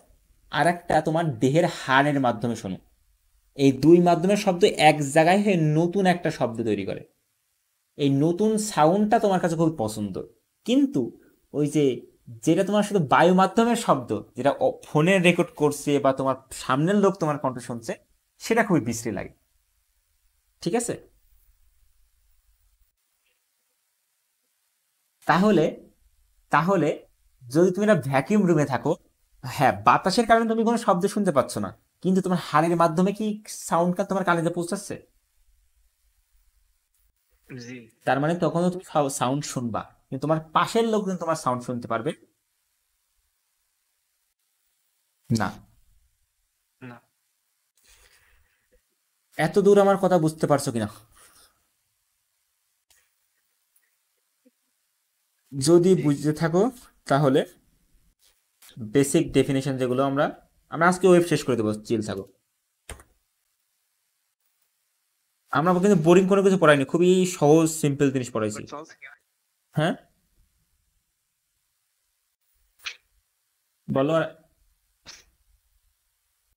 আর একটা তোমার দেহের হাড়ের মাধ্যমে শোনো। এই দুই মাধ্যমের শব্দ এক জায়গায় হয়ে নতুন একটা শব্দ তৈরি করে। এই নতুন সাউন্ডটা তোমার কাছে খুব পছন্দ। কিন্তু ওই যে যেটা তোমার শুধু বায়ু মাধ্যমের শব্দ, যেটা ফোনে রেকর্ড করছে বা তোমার সামনের লোক তোমার কণ্ঠ শুনছে, সেটা খুবই বিশ্রী লাগে। ঠিক আছে? তাহলে তাহলে যদি তুমি একটা ভ্যাকিউম রুমে থাকো, হ্যাঁ, বাতাসের কারণে তুমি কোনো শব্দ শুনতে পাচ্ছ না, কিন্তু তোমার হাড়ের মাধ্যমে কি সাউন্ডটা তোমার কানে পৌঁছাচ্ছে? জি। তার মানে তখনও তুমি সাউন্ড শুনবা, কিন্তু তোমার পাশের লোকজন তোমার সাউন্ড শুনতে পারবে না। না। এত দূর আমার কথা বুঝতে পারছো কিনা? যদি জি। বুঝতে থাকো তাহলে বেসিক ডেফিনেশন যেগুলো আমরা আমরা আজকে ওয়েব শেষ করে দেবো, চিল থাকো। আমরা কিন্তু বোরিং কোনো কিছু পড়াইনি, খুবই সহজ সিম্পল জিনিস পড়াইছি। চলছে কি? হ্যাঁ, বলো।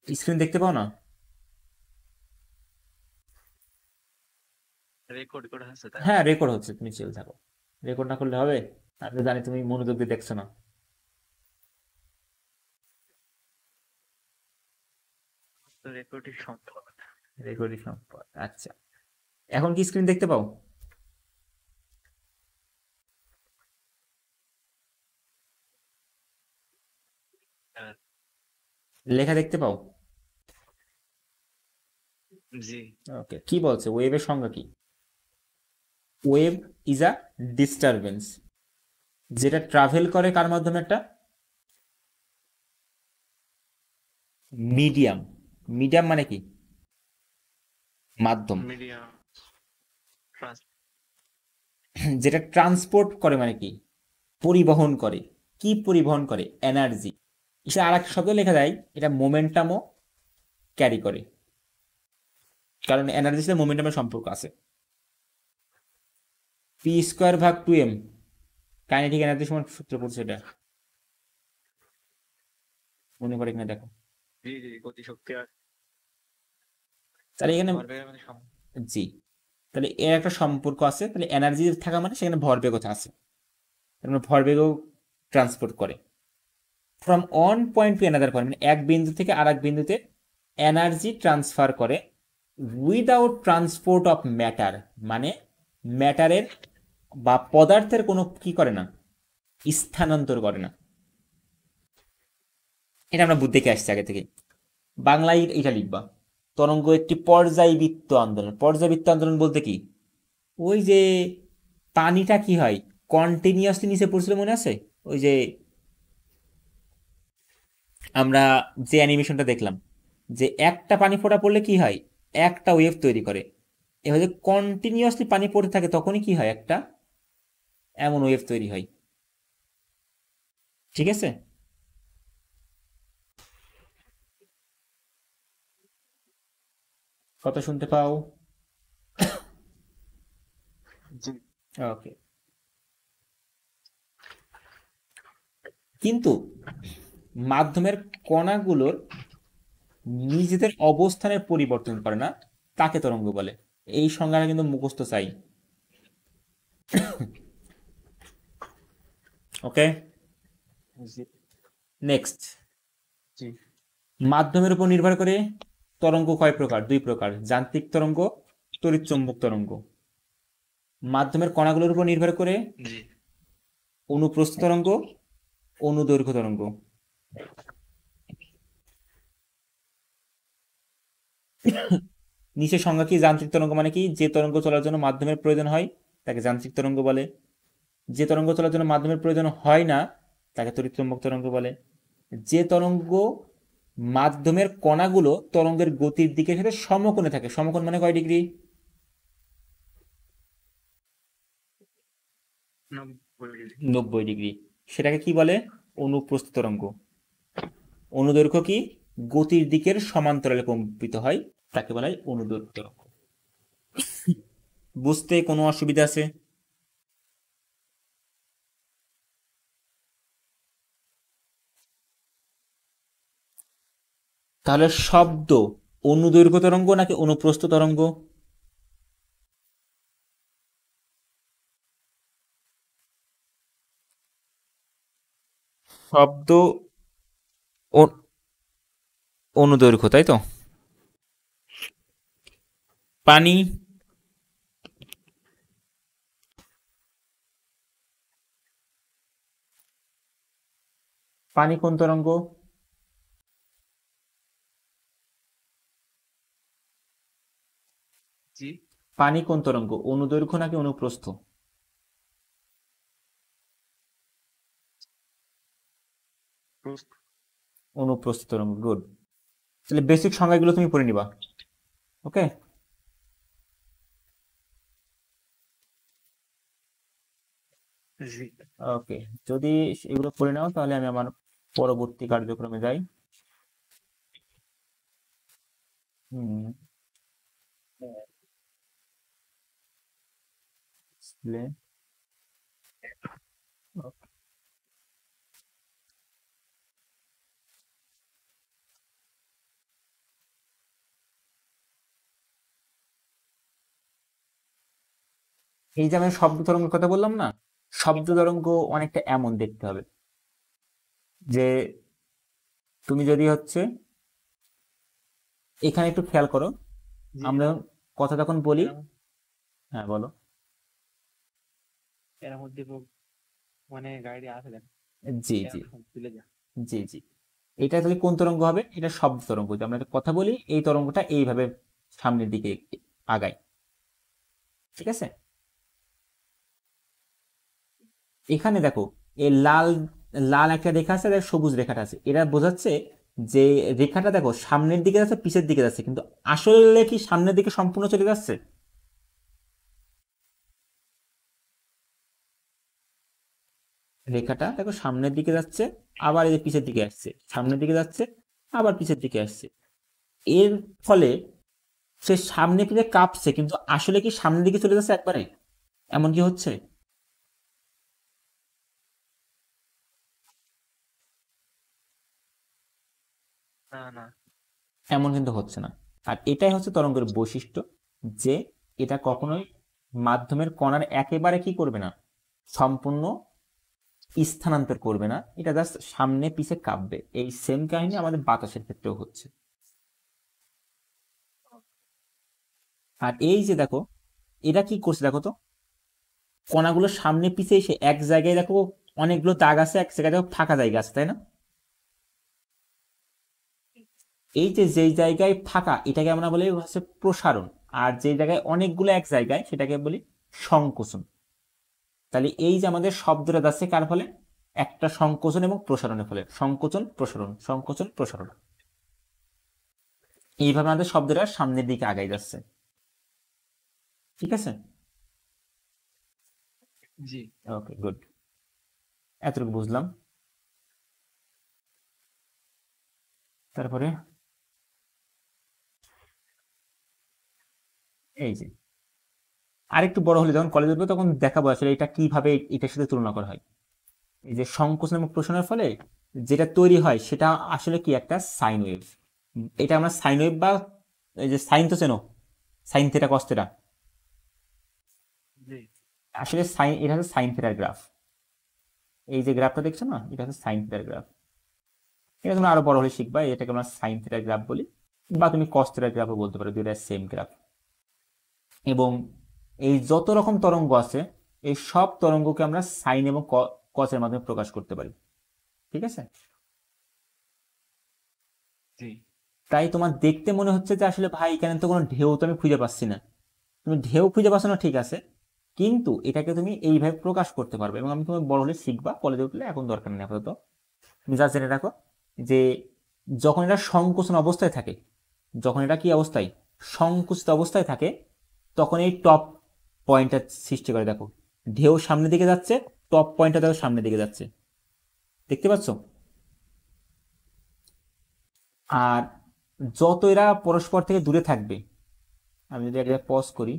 স্ক্রিন দেখতে পাও না? রেকর্ড করে আছে তাই? হ্যাঁ, রেকর্ড হচ্ছে, তুমি চিল থাকো। রেকর্ড না করলে হবে? আমি তো জানি তুমি মনোযোগ দিয়ে দেখছো না। তো রেকর্ডই সম্ভব। রেকর্ডিং সম্পদ, আচ্ছা। এখন কি স্ক্রিন দেখতে পাও? হ্যাঁ। লেখা দেখতে পাও? জি। ওকে, কি বলছে, ওয়েভের সংজ্ঞা কি? ওয়েভ ইজ আ ডিস্টারবেন্স যেটা ট্রাভেল করে কার মাধ্যমে? একটা মিডিয়াম। মিডিয়াম মানে কি? মাধ্যম। মিডিয়াম। যেটা ট্রান্সপোর্ট করে মানে কি? পরিবহন করে। কি পরিবহন করে? এনার্জি। এটা আর একটা শব্দ লেখা যায়, এটা মোমেন্টামও ক্যারি করে, কারণ এনার্জির সাথে মোমেন্টামের সম্পর্ক আছে। পি স্কোয়ার ভাগ টু এম, কাইনেটিক এনার্জি সমান সূত্র পড়ছে এটা, মনে করে কিনা দেখো। জি জি, গতিশক্তি আর তাহলে এখানে ভরবেগের মধ্যে জি, তাহলে এর একটা সম্পর্ক আছে। তাহলে এনার্জি থাকা মানে সেখানে ভরবেগও আছে, তার মানে ভরবেগও ট্রান্সপোর্ট করে from one point to another point, মানে এক বিন্দু থেকে আর এক বিন্দুতে এনার্জি ট্রান্সফার করে উইদাউট ট্রান্সপোর্ট অফ ম্যাটার, মানে ম্যাটারের বা পদার্থের কোনো কি করে না, স্থানান্তর করে না। এটা আমরা বুদ্ধিকে আসছে আগে থেকে। বাংলায় এটা লিখবা, তরঙ্গ একটি পর্যায়বৃত্ত আন্দোলন। পর্যায়বৃত্ত আন্দোলন বলতে কি? ওই যে পানিটা কি হয়, কন্টিনিউয়াসলি নিচে পড়ছিল, মনে আছে? ওই যে আমরা যে অ্যানিমেশনটা দেখলাম, যে একটা পানি ফোঁটা পড়লে কি হয়, একটা ওয়েভ তৈরি করে। এভাবে কন্টিনিউয়াসলি পানি পড়তে থাকে, তখনই কি হয়, একটা এমন ওয়েভ তৈরি হয়। ঠিক আছে? কথা শুনতে পাও? জি। ওকে। কিন্তু মাধ্যমের কণাগুলোর নিজেদের অবস্থানের পরিবর্তন করে না, তাকে তরঙ্গ বলে। এই সংজ্ঞাটা কিন্তু মুখস্থ চাই। ওকে, জি। নেক্সট। জি। মাধ্যমের উপর নির্ভর করে তরঙ্গ কয় প্রকার? দুই প্রকার, যান্ত্রিক তরঙ্গ, তড়িৎচুম্বক তরঙ্গ। মাধ্যমের কণাগুলোর উপর নির্ভর করে জি। অনুপ্রস্থ তরঙ্গ, অনুদৈর্ঘ্য তরঙ্গ। নিচের সংজ্ঞা কি? যান্ত্রিক তরঙ্গ মানে কি? যে তরঙ্গ চলার জন্য মাধ্যমের প্রয়োজন হয় তাকে যান্ত্রিক তরঙ্গ বলে। যে তরঙ্গ চলার জন্য মাধ্যমের প্রয়োজন হয় না তাকে তড়িৎচুম্বক তরঙ্গ বলে। যে তরঙ্গ মাধ্যমের কণাগুলো তরঙ্গের গতির দিকের সাথে সমকোণে থাকে, সমকোণ মানে কয় ডিগ্রি? 90 ডিগ্রি। 90 ডিগ্রি। সেটাকে কি বলে? অনুপ্রস্থ তরঙ্গ। অনুদৈর্ঘ্য কি? গতির দিকের সমান্তরালে কম্পিত হয়, তাকে বলা হয় অনুদৈর্ঘ্য তরঙ্গ। বুঝতে কোনো অসুবিধা আছে? তাহলে শব্দ অনুদৈর্ঘ্য তরঙ্গ নাকি অনুপ্রস্থ তরঙ্গ? শব্দ অনুদৈর্ঘ্য, তাই তো? পানি? পানি কোন তরঙ্গ? জি। পানি কোন তরঙ্গ, অনুদৈর্ঘ্য নাকি অনুপ্রস্থ? অনুপ্রস্থ তরঙ্গ, গুড। তাহলে বেসিক সংজ্ঞাগুলো তুমি পড়ে নিবা। ওকে, জি। ওকে। যদি এগুলো পড়ে নাও তাহলে আমি আমার পরবর্তী কার্যক্রমে যাই। হুম, display, okay. এই যে আমি শব্দ তরঙ্গের কথা বললাম না, শব্দ তরঙ্গ অনেকটা এমন দেখতে হবে যে তুমি যদি হচ্ছে এখানে একটু খেয়াল করো, জি। আমরা কথা যখন বলি। এর হ্যাঁ বলো। এর মধ্যে মানে গাড়ি আছে দেখ, জি জি এরকম তুলে যা। জি জি, এটা তাহলে কোন তরঙ্গ হবে? এটা শব্দ তরঙ্গ। যে আমরা একটা কথা বলি, এই তরঙ্গটা এইভাবে সামনের দিকে আগায়। ঠিক আছে, এখানে দেখো এই লাল লাল একটা রেখা আছে আর সবুজ রেখাটা আছে, এরা বোঝাচ্ছে যে রেখাটা দেখো সামনের দিকে যাচ্ছে, পিছের দিকে যাচ্ছে, কিন্তু আসলে কি সামনের দিকে সম্পূর্ণ চলে যাচ্ছে? রেখাটা দেখো সামনের দিকে যাচ্ছে, আবার এই যে পিছের দিকে আসছে, সামনের দিকে যাচ্ছে, আবার পিছের দিকে আসছে। এর ফলে সে সামনে পিছে কাঁপছে, কিন্তু আসলে কি সামনের দিকে চলে যাচ্ছে একবারে? এমন কি হচ্ছে? না না। এমন কিন্তু হচ্ছে না। আর এটাই হচ্ছে তরঙ্গের বৈশিষ্ট্য, যে এটা কখনোই মাধ্যমের কণার একেবারে কি করবে না, সম্পূর্ণ স্থানান্তর করবে না, এটা জাস্ট সামনে পিছে কাঁপবে। এই সেম কাহিনী আমাদের বাতাসের ক্ষেত্রেও হচ্ছে। আর এই যে দেখো, এটা কি করছে দেখো তো, কণাগুলো সামনে পিছে এসে এক জায়গায় দেখো অনেকগুলো দাগ আছে, এক জায়গায় দেখো ফাঁকা জায়গা আছে, তাই না? এই যে যেই জায়গায় ফাঁকা, এটাকে আমরা বলি হচ্ছে প্রসারণ। আর যে জায়গায় অনেকগুলো এক জায়গায়, সেটাকে বলি সংকোচন। তাহলে এই যে আমাদের শব্দটা যাচ্ছে কার ফলে? একটা সংকোচন এবং প্রসারণের ফলে। সংকোচন প্রসারণ, সংকোচন প্রসারণ, এইভাবে আমাদের শব্দটা সামনের দিকে আগাই যাচ্ছে। ঠিক আছে, জি। ওকে, গুড। এতটুকু বুঝলাম। তারপরে এই যে আরেকটু বড় হলে যখন কলেজে উঠবে তখন দেখাবো আসলে এটা কিভাবে এটার সাথে তুলনা করা হয়। এই যে সংকোচন এবং প্রসারণের ফলে যেটা তৈরি হয় সেটা আসলে কি, একটা সাইন ওয়েভ। এটা আমরা সাইন ওয়েভ বা এই যে সাইন তো চেনো, সাইন থিটা কস থিটা, জি। আসলে সাইন, এটা হচ্ছে সাইন থিটার গ্রাফ। এই যে গ্রাফটা দেখছো না, এটা হচ্ছে সাইন থিটার গ্রাফ। এটা তোমরা আরো বড় হলে শিখবা, এটাকে আমরা সাইন থিটার গ্রাফ বলি, বা তুমি কস থিটার গ্রাফও বলতে পারো, দুইটা সেম গ্রাফ। এবং এই যত রকম তরঙ্গ আছে, এই সব তরঙ্গকে আমরা সাইন এবং কসের মাধ্যমে প্রকাশ করতে পারি। ঠিক আছে, জি। তাই তোমার দেখতে মনে হচ্ছে যে আসলে ভাই এখানে তো কোনো ঢেউ তো আমি খুঁজে পাচ্ছি না। তুমি ঢেউ খুঁজে পাচ্ছ না, ঠিক আছে, কিন্তু এটাকে তুমি এইভাবে প্রকাশ করতে পারবে। এবং আমি তুমি বড় হলে শিখবা, কলেজে উঠলে, এখন দরকার নেই আপাতত। তুমি যা জেনে রাখো যে যখন এটা সংকোচন অবস্থায় থাকে, যখন এটা কি অবস্থায়, সংকুচিত অবস্থায় থাকে, তখন এই টপ পয়েন্টটা সৃষ্টি করে। দেখো ঢেউ সামনের দিকে যাচ্ছে, টপ পয়েন্টটা দেখো সামনের দিকে যাচ্ছে, দেখতে পাচ্ছ? আর যত এরা পরস্পর থেকে দূরে থাকবে, আমি যদি একটা পজ করি,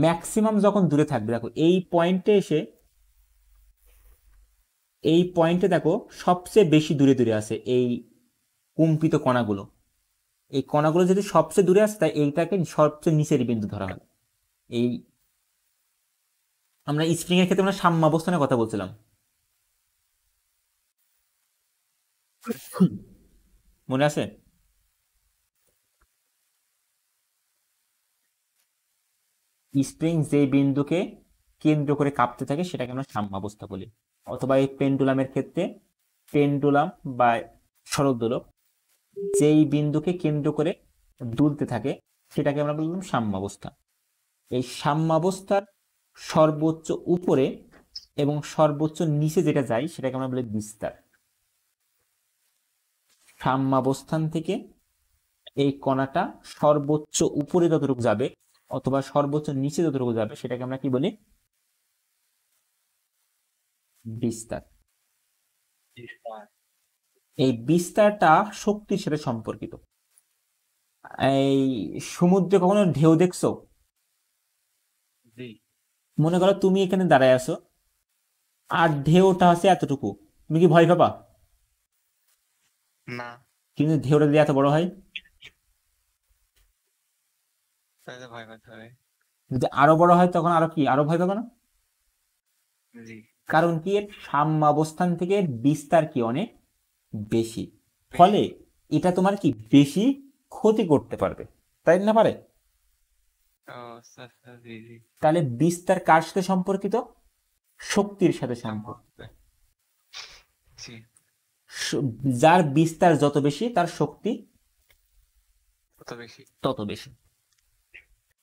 ম্যাক্সিমাম যখন দূরে থাকবে, দেখো এই পয়েন্টে এসে, এই পয়েন্টে দেখো সবচেয়ে বেশি দূরে দূরে আছে এই কম্পিত কণাগুলো। এই কণাগুলো যদি সবচেয়ে দূরে আসে, তাই এইটাকে সবচেয়ে নিচের বিন্দু ধরা হয়। এই আমরা স্প্রিং এর ক্ষেত্রে আমরা সাম্যাবস্থানের কথা বলছিলাম, মনে আছে? স্প্রিং যে বিন্দুকে কেন্দ্র করে কাঁপতে থাকে সেটাকে আমরা সাম্যাবস্থা বলি। অথবা এই পেন্ডুলামের ক্ষেত্রে, পেন্ডুলাম বা শরৎদোলক যেই বিন্দুকে কেন্দ্র করে দুলতে থাকে সেটাকে আমরা বললাম সাম্যাবস্থা। এই সাম্যাবস্থার সর্বোচ্চ উপরে এবং সর্বোচ্চ নিচে যেটা যায় সেটাকে আমরা বলি বিস্তার। সাম্যাবস্থান থেকে এই কণাটা সর্বোচ্চ উপরে যতটুকু যাবে অথবা সর্বোচ্চ নিচে যতটুকু যাবে সেটাকে আমরা কি বলি? বিস্তার। এই বিস্তারটা শক্তির সাথে সম্পর্কিত। এই সমুদ্রে কখনো ঢেউ দেখছো? মনে করো তুমি এখানে দাঁড়ায় আছো আর ঢেউটা আছে এতটুকু, তুমি কি ভয় পাবা? না, কিন্তু ঢেউটা যদি এত বড় হয়, তাহলে ভয় পেতে হবে। যদি আরো বড় হয় তখন আরো কি, আরো ভয় পাবে না? জি, কারণ কি, এর সাম্যাবস্থান থেকে বিস্তার কি অনেক বেশি, ফলে এটা তোমার কি বেশি ক্ষতি করতে পারবে, তাই না পারে? আচ্ছা আচ্ছা, জি জি। তাহলে বিস্তার কার সাথে সম্পর্কিত? শক্তির সাথে সম্পর্কিত। জি, যার বিস্তার যত বেশি তার শক্তি কত বেশি? তত বেশি।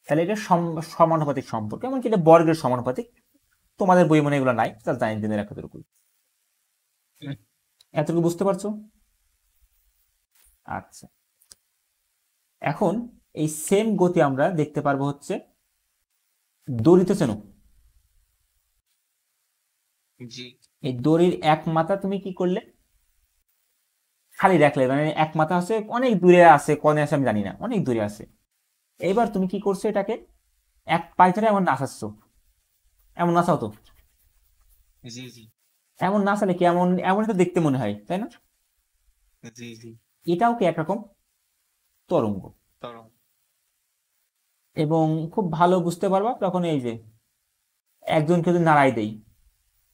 তাহলে এটা সমানুপাতিক সম্পর্ক, এমনকি এটা বর্গের সমানুপাতিক। তোমাদের বই মনে এগুলো নাই, তার জানি জেনে রাখা এতটুকু। এতটুকু বুঝতে পারছো? আচ্ছা, এখন এই সেম গতি আমরা দেখতে পারবো হচ্ছে দড়িতে। চেনো? জি, এই দড়ির এক মাথা তুমি কি করলে, খালি রাখলে, মানে এক মাথা আছে অনেক দূরে আছে, কনে আছে আমি জানি না, অনেক দূরে আছে। এবার তুমি কি করছো, এটাকে এক পায়ে ধরে এমন নাচাচ্ছ, এমন নাচাও তো। জি জি, এমন নাচালে কি এমন, এমনই তো দেখতে মনে হয়, তাই না? জি জি। এটাও কি একরকম তরঙ্গ। তরঙ্গ। এবং খুব ভালো বুঝতে পারবা তখন এই যে একজনকে যদি নাড়াই দেই,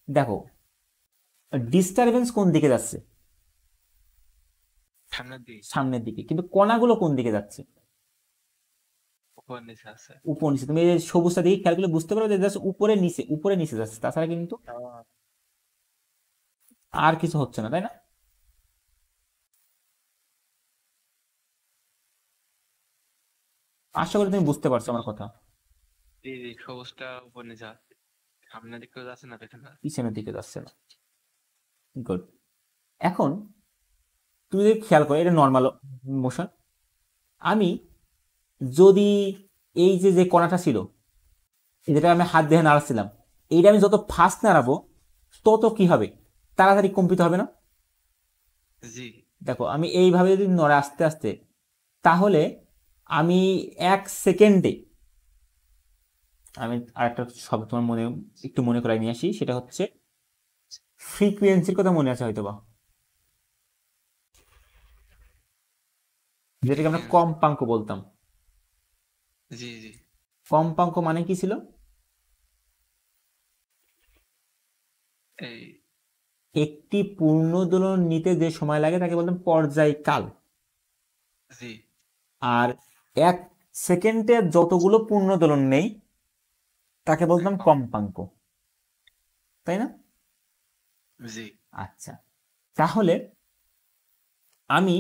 দেখো ডিস্টারবেন্স কোন দিকে যাচ্ছে? সামনের দিকে। সামনের দিকে। কিন্তু কণাগুলো কোন দিকে যাচ্ছে? উপর নিচে আছে। উপর নিচে। তুমি এই যে সবুজটা দিকে খেয়াল করলে বুঝতে পারবে যে জাস্ট উপরে নিচে, উপরে নিচে যাচ্ছে, তাছাড়া কিন্তু আর কিছু হচ্ছে না, তাই না? আশা করি তুমি বুঝতে পারছো আমার কথা। জি জি, সবুজটা উপর নিচে আছে, সামনের দিকেও যাচ্ছে না পেছনে যাচ্ছে। পিছনের দিকে যাচ্ছে না। গুড। এখন তুমি যদি খেয়াল করো, এটা নর্মাল মোশন। আমি যদি এই যে যে কণাটা ছিল, যেটা আমি হাত দিয়ে নাড়াচ্ছিলাম, এইটা আমি যত ফাস্ট নাড়াবো তত কি হবে, তাড়াতাড়ি কম্পিত হবে না? জি, দেখো আমি এইভাবে যদি নড়ে আস্তে আস্তে, তাহলে আমি 1 সেকেন্ডে, আমি আরেকটা শব্দ তোমার মনে একটু মনে করাই নিয়ে আসি, সেটা হচ্ছে ফ্রিকুয়েন্সির কথা মনে আছে হয়তো বা, যেটাকে আমরা কম্পাঙ্ক বলতাম। জি জি। কম্পাঙ্ক মানে কি ছিল? এই একটি পূর্ণ দোলন নিতে যে সময় লাগে তাকে বলতাম পর্যায়কাল। জি আর 1 সেকেন্ডে যতগুলো পূর্ণ দোলন নেই তাকে বলতাম কম্পাঙ্ক, তাই না? জি আচ্ছা, তাহলে আমি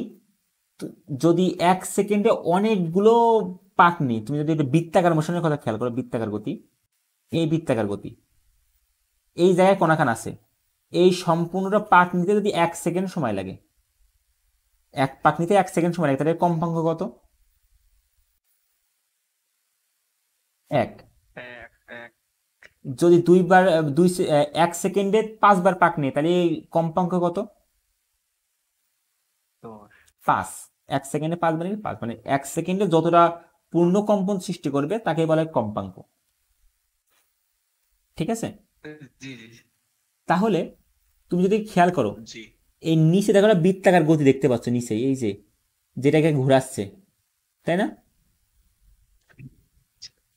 যদি 1 সেকেন্ডে অনেকগুলো পাক নিই, তুমি যদি একটা বৃত্তাকার মোশনের কথা খেয়াল করো, বৃত্তাকার গতি, এই বৃত্তাকার গতি, এই জায়গায় কণাখান আছে, এই সম্পূর্ণটা পাক নিতে যদি 1 সেকেন্ড সময় লাগে, এক পাক নিতে 1 সেকেন্ড সময় লাগে, তাহলে কম্পাঙ্ক কত? 1। এক এক যদি 1 সেকেন্ডে 5 বার পাক নিয়ে, তাহলে এই কম্পাঙ্ক কত? 10। 5, 1 সেকেন্ডে 5 মানে 5, মানে 1 সেকেন্ডে যতটা পূর্ণ কম্পন সৃষ্টি করবে তাকে বলে কম্পাঙ্ক। ঠিক আছে? জি জি তাহলে তুমি যদি খেয়াল করো, জি এই নিচে দেখো একটা বৃত্তাকার গতি দেখতে পাচ্ছ নিচে, এই যে যেটাকে ঘোরাচ্ছে, তাই না?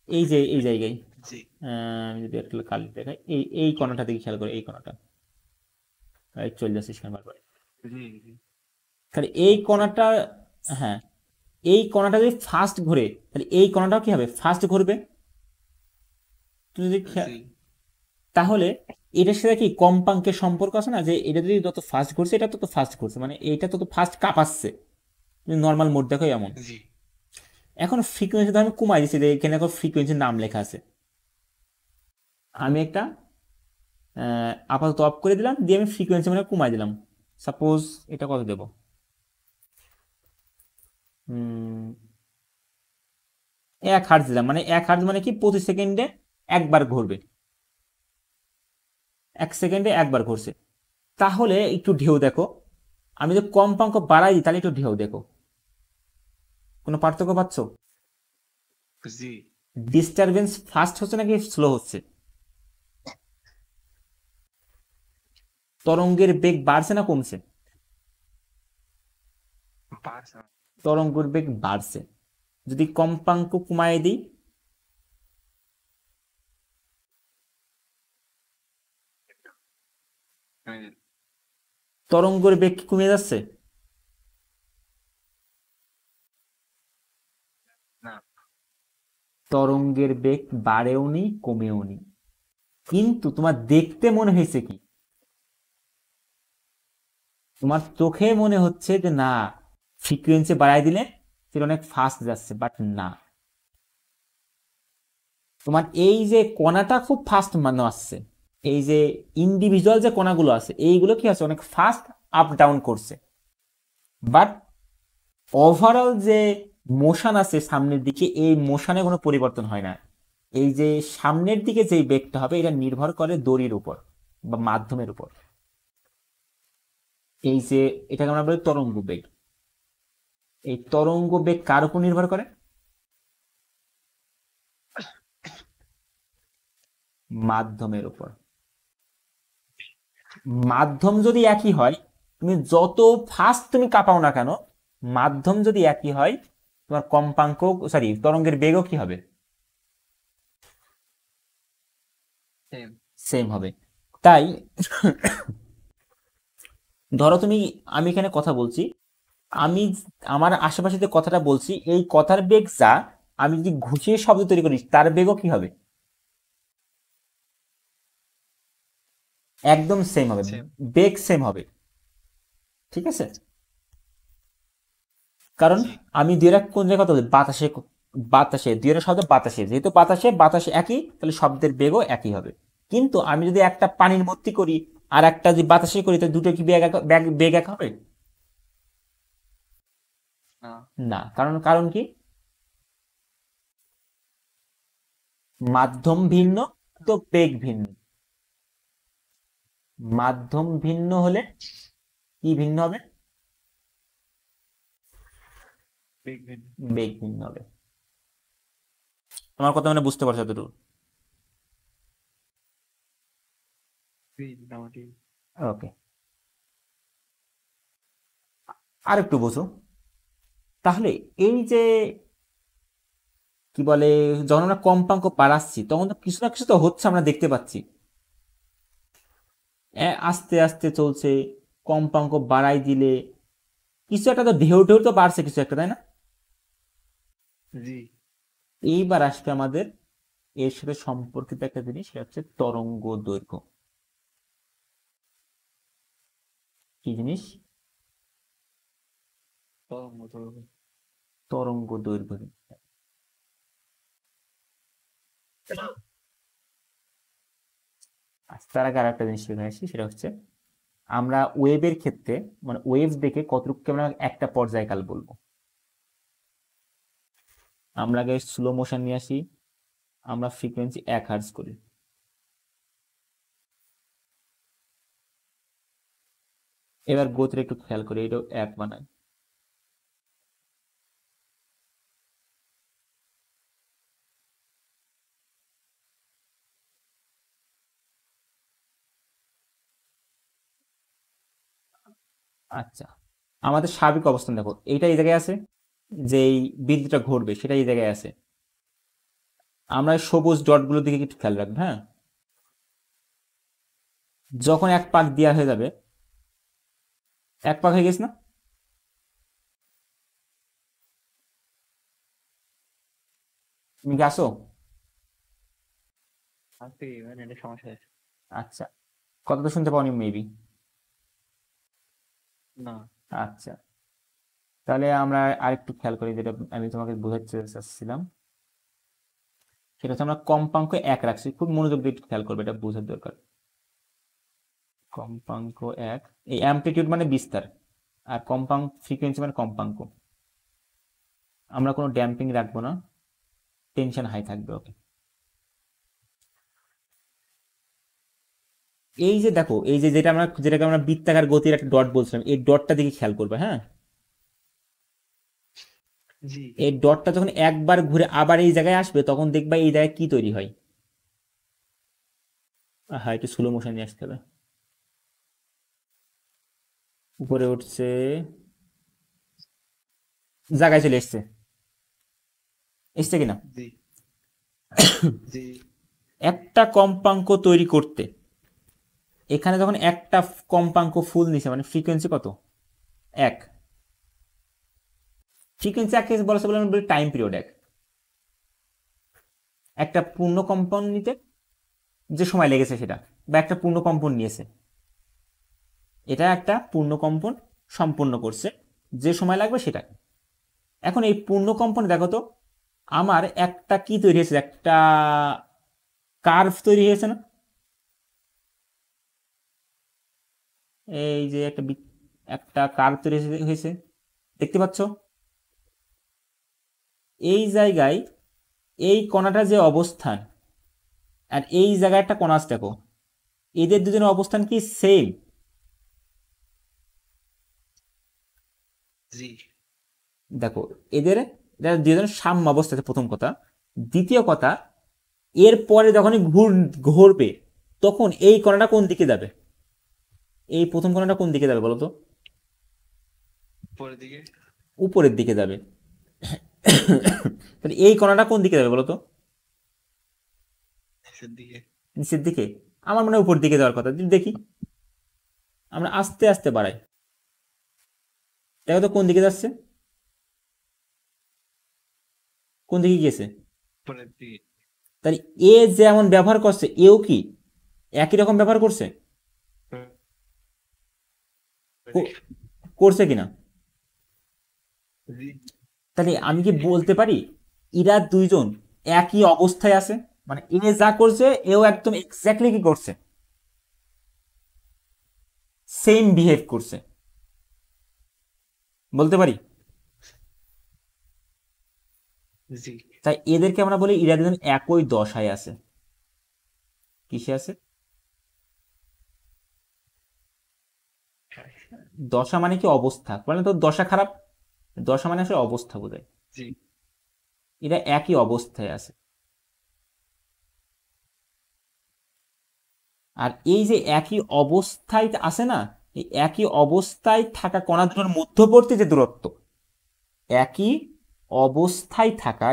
এই যে এই জায়গায় জি আমি যদি একটা কালি দেখাই, এই কোণাটা দিকে খেয়াল করো, এই কোণাটা চলে যাচ্ছে সেখানে বারবার। জি জি তাহলে এই আচ্ছা কোণাটা, হ্যাঁ, এই কোণাটা যদি ফার্স্ট ঘুরে তাহলে এই কোণাটাও কি হবে, ফার্স্ট ঘুরবে। তুমি যদি জি তাহলে এটার সাথে কি কম্পাঙ্কের সম্পর্ক আছে না, যে এটা যদি যত ফাস্ট ঘুরছে এটা তত ফাস্ট ঘুরছে, মানে এইটা তত ফাস্ট কাঁপাচ্ছে। নর্মাল মোড দেখো এমন। জি এখন ফ্রিকোয়েন্সি আমি কমাই দিচ্ছি, এখানে এখন ফ্রিকোয়েন্সির নাম লেখা আছে। আমি একটা আপাতত অফ করে দিলাম, দিয়ে আমি ফ্রিকোয়েন্সি মানে কমাই দিলাম। সাপোজ এটা কত দেব, 1 হার্জ দিলাম, মানে 1 হার্জ মানে কি প্রতি সেকেন্ডে একবার ঘুরবে, 1 সেকেন্ডে একবার ঘুরছে। তাহলে একটু ঢেউ দেখো, আমি যদি কম্পাঙ্ক বাড়াই দিই তাহলে একটু ঢেউ দেখো, কোনো পার্থক্য পাচ্ছ? জি ডিস্টারবেন্স ফাস্ট হচ্ছে নাকি স্লো হচ্ছে? তরঙ্গের বেগ বাড়ছে না কমছে? পাঁচ তরঙ্গের বেগ বাড়ছে। যদি কম্পাঙ্ক কমায় দিই, তরঙ্গের বেগ কি কমে যাচ্ছে? না তরঙ্গের বেগ বাড়েও নি কমেও নি, কিন্তু তোমার দেখতে মনে হয়েছে কি, তোমার চোখে মনে হচ্ছে যে না, ফ্রিকোয়েন্সি বাড়াই দিলে সেটা অনেক ফাস্ট যাচ্ছে, বাট না, তোমার এই যে কণাটা খুব ফাস্ট মানে আসছে, এই যে ইন্ডিভিজুয়াল যে কণাগুলো আছে এইগুলো কি আছে অনেক ফাস্ট আপ ডাউন করছে, বাট ওভারঅল যে মোশন আছে সামনের দিকে, এই মোশনে কোনো পরিবর্তন হয় না। এই যে সামনের দিকে যেই বেগটা হবে এটা নির্ভর করে দড়ির উপর বা মাধ্যমের উপর। এই যে এটাকে আমরা বলি তরঙ্গ বেগ, এই তরঙ্গ বেগ কার উপর নির্ভর করে? মাধ্যমের উপর। মাধ্যম যদি একই হয়, তুমি যত ফাস্ট তুমি কাঁপাও না কেন, মাধ্যম যদি একই হয় তোমার কম্পাঙ্ক, সরি, তরঙ্গের বেগও কি হবে, সেম সেম হবে। তাই ধরো তুমি, আমি এখানে কথা বলছি, আমি আমার আশেপাশে যে কথাটা বলছি এই কথার বেগ যা, আমি যদি ঘুষিয়ে শব্দ তৈরি করি তার বেগও কি হবে, একদম সেম হবে, সেম বেগ সেম হবে। ঠিক আছে? কারণ জি আমি দুইটা কোন জায়গায় কথা বলি, বাতাসে, বাতাসে দুইটা শব্দ বাতাসে, যেহেতু বাতাসে বাতাসে একই তাহলে শব্দের বেগও একই হবে। কিন্তু আমি যদি একটা পানির মধ্যে করি আর একটা যদি বাতাসে করি তাহলে দুটো কি বেগ বেগ এক হবে? না না, কারণ কারণ কি, মাধ্যম ভিন্ন তো বেগ ভিন্ন। মাধ্যম ভিন্ন হলে কি ভিন্ন হবে? বিগ ভিন বেগ ভিন্ন হবে। আমার কথা মানে বুঝতে পারছো এতটুকু? মোটামুটি ওকে, আর একটু বোঝো। তাহলে এই যে কি বলে, যখন আমরা কম্পাঙ্ক বাড়াচ্ছি তখন তো কিছু না কিছু তো হচ্ছে, আমরা দেখতে পাচ্ছি আস্তে আস্তে চলছে, কম্পাঙ্ক বাড়াই দিলে কিছু একটা তো ঢেউ ঢেউ তো বাড়ছে কিছু একটা, তাই না? জি এইবার আসবে আমাদের এর সাথে সম্পর্কিত একটা জিনিস, সেটা হচ্ছে তরঙ্গ দৈর্ঘ্য। কি জিনিস? তরঙ্গ তরঙ্গ তরঙ্গ দৈর্ঘ্য। আচ্ছা, তার আগে আর একটা জিনিস শিখে আসি, সেটা হচ্ছে আমরা ওয়েভের ক্ষেত্রে, মানে ওয়েভ দেখে কতটুকু আমরা একটা পর্যায়কাল বলবো। আমরা আগে স্লো মোশন নিয়ে আসি, আমরা ফ্রিকোয়েন্সি 1 হার্জ করি। এবার গতির একটু খেয়াল করি, এটাও 1 বানায়। আচ্ছা, আমাদের স্বাভাবিক অবস্থান দেখো, এইটা এই জায়গায় আছে, যে এই বিন্দুটা ঘুরবে সেটা এই জায়গায় আছে। আমরা এই সবুজ ডটগুলোর দিকে একটু খেয়াল রাখবো, হ্যাঁ। যখন এক পাক দেওয়া হয়ে যাবে, এক পাক হয়ে গেছে না? তুমি কি আসো? আজকে মানে এটা সমস্যা হয়েছে। আচ্ছা, কথা তো শুনতে পাওনি মেবি। না। আচ্ছা, তাহলে আমরা আরেকটু খেয়াল করি, যেটা আমি তোমাকে বোঝাতে চাচ্ছিলাম, সেটা হচ্ছে আমরা কম্পাঙ্ক এক রাখছি, খুব মনোযোগ দিয়ে একটু খেয়াল করবে, এটা বোঝার দরকার। কম্পাঙ্ক এক, এই অ্যামপ্লিটিউড মানে বিস্তার, আর কম্পাঙ্ক ফ্রিকোয়েন্সি মানে কম্পাঙ্ক। আমরা কোনো ড্যাম্পিং রাখবো না, টেনশন হাই থাকবে, ওকে। এই যে দেখো, এই যে যেটাকে আমরা বৃত্তাকার গতির একটা ডট বলছিলাম, এই ডটটা দিকে খেয়াল করবে, হ্যাঁ। জি। এই ডটটা যখন একবার ঘুরে আবার এই জায়গায় আসবে, তখন দেখবা এই জায়গায় কি তৈরি হয়। হ্যাঁ, একটু স্লো মোশন নিয়ে আসতে হবে। উপরে উঠছে, জায়গায় চলে এসছে, এসছে কিনা? জি। জি। একটা কম্পাঙ্ক তৈরি করতে, এখানে যখন একটা কম্পাঙ্ক ফুল নিছে, মানে ফ্রিকোয়েন্সি কত? এক। ফ্রিকোয়েন্সি এক বলছে বলে আমরা বলি টাইম পিরিয়ড এক। একটা পূর্ণ কম্পন নিতে যে সময় লেগেছে সেটা, বা একটা পূর্ণ কম্পন নিয়েছে, এটা একটা পূর্ণ কম্পন সম্পূর্ণ করছে, যে সময় লাগবে সেটা। এখন এই পূর্ণ কম্পনে দেখো তো, আমার একটা কি তৈরি হয়েছে, একটা কার্ভ তৈরি হয়েছে না? এই যে একটা কার্ভ তৈরি হয়েছে, দেখতে পাচ্ছ? এই জায়গায় এই কণাটা যে অবস্থান, আর এই জায়গায় একটা কণা আছে দেখো, এদের দুজনের অবস্থান কি সেম? জি। দেখো, এদের দুজন সাম্য অবস্থাতে, প্রথম কথা। দ্বিতীয় কথা, এরপরে যখনই ঘুরবে, তখন এই কণাটা কোন দিকে যাবে? এই প্রথম কণাটা কোন দিকে যাবে বলো তো? পরের দিকে। উপরের দিকে যাবে। তাহলে এই কণাটা কোন দিকে যাবে বলো তো? নিচের দিকে। নিচের দিকে? আমার মনে হয় উপর দিকে যাওয়ার কথা, দেখি আমরা আস্তে আস্তে বাড়াই, দেখো তো কোন দিকে যাচ্ছে, কোন দিকে গিয়েছে। পরের দিকে। তাহলে এ যেমন ব্যবহার করছে, এও কি একই রকম ব্যবহার করছে? করছে কিনা? জি। তাহলে আমি কি বলতে পারি এরা দুইজন একই অবস্থায় আছে, মানে এ যা করছে এও একদম এক্স্যাক্টলি কি করছে, সেম বিহেভ করছে, বলতে পারি? জি। তাই এদেরকে আমরা বলি এরা দুজন একই দশায় আছে। কিসে আছে? দশা মানে কি অবস্থা, মানে তো দশা খারাপ, দশা মানে আসলে অবস্থা বোঝায়। জি। এরা একই অবস্থায় আছে। আর এই যে একই অবস্থায় আছে না, এই একই অবস্থায় থাকা কণা দুটোর মধ্যবর্তী যে দূরত্ব, একই অবস্থায় থাকা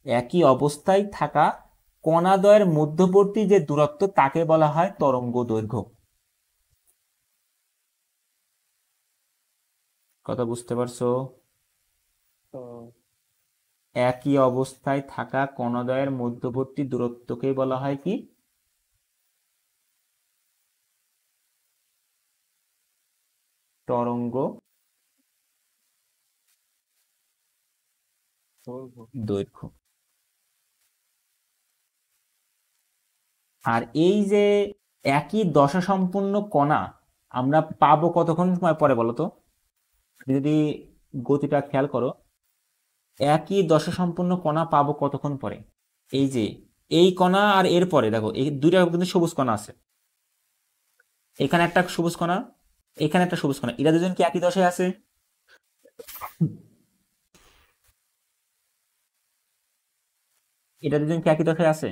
একই অবস্থায় থাকা কণাদ্বয়ের মধ্যবর্তী যে দূরত্ব, তাকে বলা হয় তরঙ্গ দৈর্ঘ্য। কথা বুঝতে পারছো? তো একই অবস্থায় থাকা কণাদ্বয়ের মধ্যবর্তী দূরত্বকে বলা হয় কি? তরঙ্গ দৈর্ঘ্য। আর এই যে একই দশা সম্পন্ন কণা আমরা পাবো কতক্ষণ সময় পরে বলো তো? যদি গতিটা খেয়াল করো, একই দশা সম্পন্ন কণা পাবো কতক্ষণ পরে? এই যে এই কণা আর এর পরে দেখো, এই দুইটা কিন্তু সবুজ কণা আছে, এখানে একটা সবুজ কণা, এখানে একটা সবুজ কণা, এরা দুজন কি একই দশায় আছে? এটা দুজন কি একই দশায় আছে?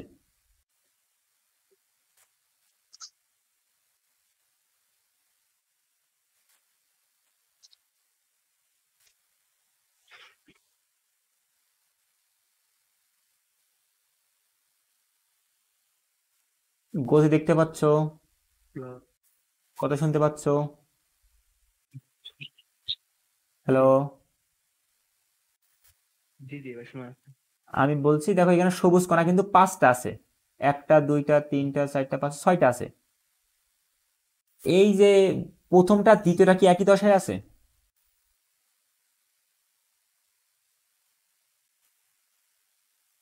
গতি দেখতে পাচ্ছ? কথা শুনতে পাচ্ছ? হ্যালো? জি জি এবার শোনা যাচ্ছে। আমি বলছি দেখো এখানে সবুজ কণা কিন্তু 5টা আছে। 1টা 2টা 3টা 4টা 5 6টা আছে। এই যে প্রথমটা দ্বিতীয়টা কি একই দশায় আছে?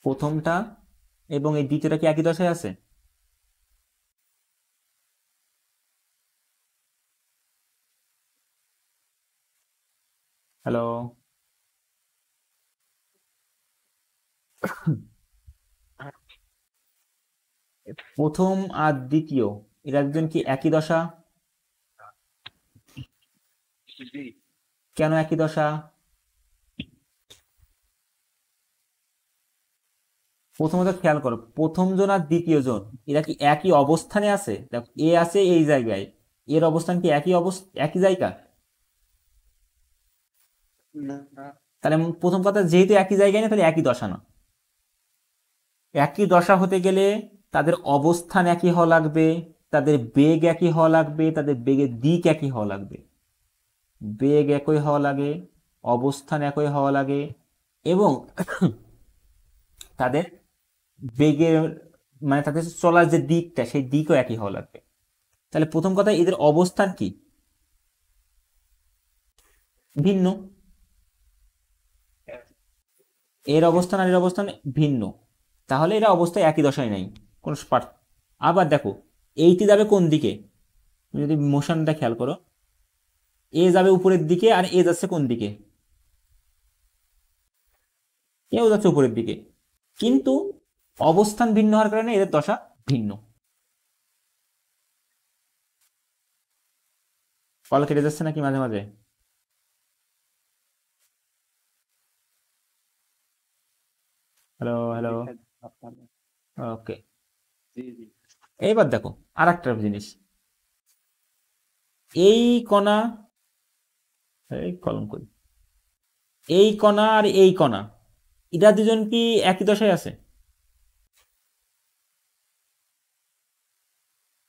প্রথমটা এবং এই দ্বিতীয়টা কি একই দশায় আছে? হ্যালো? হ্যাঁ, প্রথম আর দ্বিতীয় এরা দুজন কি একই দশা? জি কেন একই দশা? প্রথমত খেয়াল করো, প্রথম জন আর দ্বিতীয় জন এরা কি একই অবস্থানে আছে? দেখো এ আছে এই জায়গায়, এর অবস্থান কি একই জায়গা? না না তাহলে প্রথম কথা যেহেতু একই জায়গায় না, তাহলে একই দশা না। একই দশা হতে গেলে তাদের অবস্থান একই হওয়া লাগবে, তাদের বেগ একই হওয়া লাগবে, তাদের বেগের দিক একই হওয়া লাগবে। বেগ একই হওয়া লাগে, অবস্থান একই হওয়া লাগে, এবং তাদের বেগের মানে তাদের চলার যে দিকটা সেই দিকও একই হওয়া লাগবে। তাহলে প্রথম কথা এদের অবস্থান কি ভিন্ন, এর অবস্থান আর এর অবস্থান ভিন্ন, তাহলে এরা অবস্থায় একই দশায় নাই, কোনো আবার দেখো এইটি যাবে কোন দিকে, তুমি যদি মোশনটা খেয়াল করো, এ যাবে উপরের দিকে আর এ যাচ্ছে কোন দিকে? এও যাচ্ছে উপরের দিকে, কিন্তু অবস্থান ভিন্ন হওয়ার কারণে এদের দশা ভিন্ন। কল কেটে যাচ্ছে নাকি মাঝে মাঝে? Hello hello? দেখা আপনাদের। ওকে। জি জি এইবার দেখো আর একটা জিনিস, এই কণা, এই কলম করি, এই কণা আর এই কণা এরা দুজন কি একই দশায় আছে?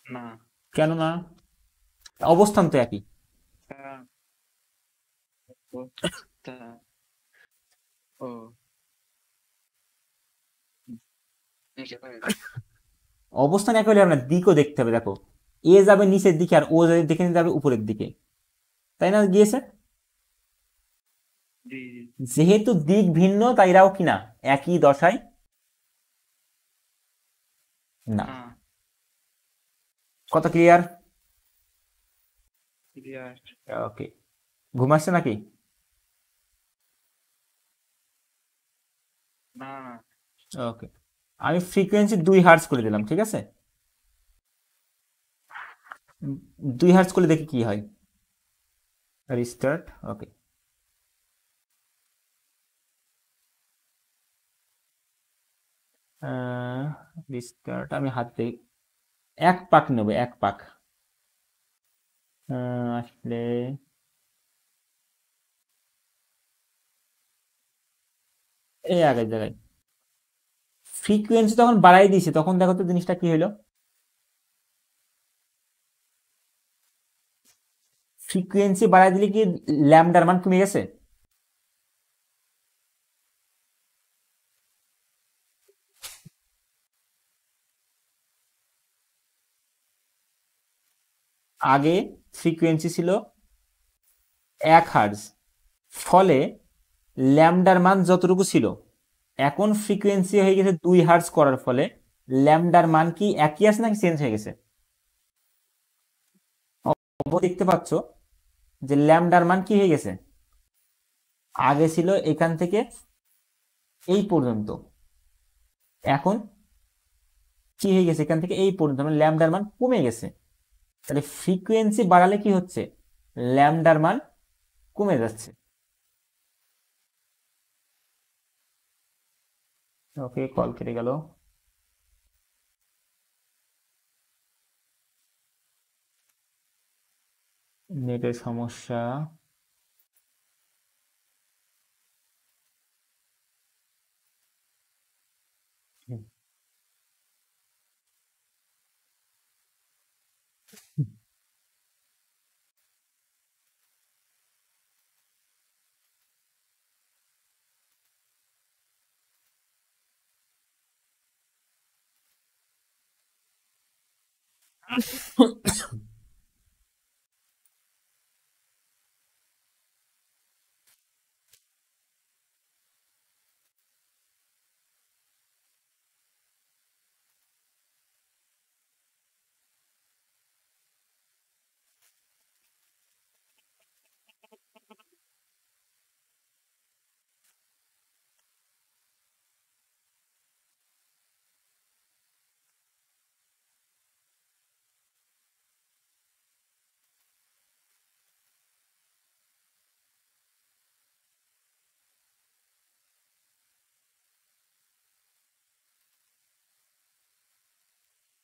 না কেন না? অবস্থান তো একই। কারণ তা ও একেবারে অবস্থান একই হলে আপনার দিকও দেখতে হবে, দেখো এ যাবে নিচের দিকে আর ও দেখে যাবে উপরের দিকে, তাই না গিয়েছে? জি জি যেহেতু দিক ভিন্ন তাই এরাও কিনা একই দশায় না। না কত ক্লিয়ার? Clear okay. ঘুম আসছে নাকি? না না ওকে, আমি ফ্রিকোয়েন্সি 2 হার্টজ করে দিলাম, ঠিক আছে? 2 হার্টজ করলে দেখি কি হয়। রিস্টার্ট। ওকে, রিস্টার্ট। আমি হাতে 1 পাক নেবো, 1 পাক। আসলে এই আগের জায়গায় ফ্রিকোয়েন্সি তখন বাড়াই দিয়েছে, তখন দেখো তো জিনিসটা কি হলো। ফ্রিকোয়েন্সি বাড়াই দিলে কি ল্যামডার মান কমে গেছে? আগে ফ্রিকোয়েন্সি ছিল 1 হার্জ, ফলে ল্যামডার মান যতটুকু ছিল, এখন ফ্রিকোয়েন্সি হয়ে গেছে 2 হার্জ করার ফলে ল্যামডার মান কি একই আছে নাকি চেঞ্জ হয়ে গেছে? দেখতে পাচ্ছ যে ল্যামডার মান কি হয়ে গেছে, আগে ছিল এখান থেকে এই পর্যন্ত, এখন কি হয়ে গেছে এখান থেকে এই পর্যন্ত, মানে ল্যামডার মান কমে গেছে। তাহলে ফ্রিকোয়েন্সি বাড়ালে কি হচ্ছে, ল্যামডার মান কমে যাচ্ছে। ওকে, কল কেটে গেল। নেটের সমস্যা। হুম,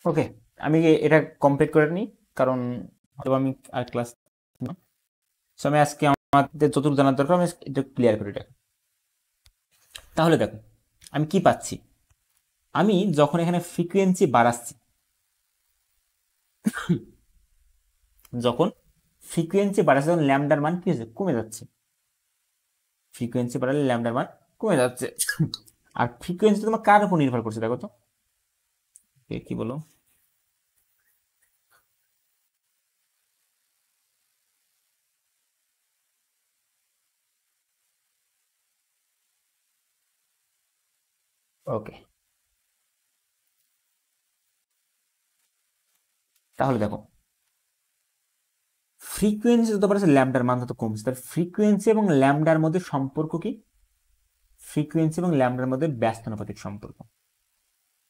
ওকে, আমি এটা কমপ্লিট করে নিই, কারণ হয়তো আমি আর ক্লাস, সো আমি আজকে আমাদের যতটুকু জানার দরকার আমি এটা ক্লিয়ার করে এটা। তাহলে দেখো আমি কি পাচ্ছি, আমি যখন এখানে ফ্রিকোয়েন্সি বাড়াচ্ছি, যখন ফ্রিকোয়েন্সি বাড়াচ্ছে তখন ল্যামডার মান কি হচ্ছে, কমে যাচ্ছে। ফ্রিকোয়েন্সি বাড়ালে ল্যামডার মান কমে যাচ্ছে। আর ফ্রিকোয়েন্সি তোমার কার উপর নির্ভর করছে দেখো তো, কি বলো? ওকে, তাহলে দেখো ফ্রিকোয়েন্সি যত বাড়ছে ল্যামডার মান তত কমছে, তাহলে ফ্রিকোয়েন্সি এবং ল্যামডার মধ্যে সম্পর্ক কি? ফ্রিকোয়েন্সি এবং ল্যামডার মধ্যে ব্যস্তানুপাতিক সম্পর্ক।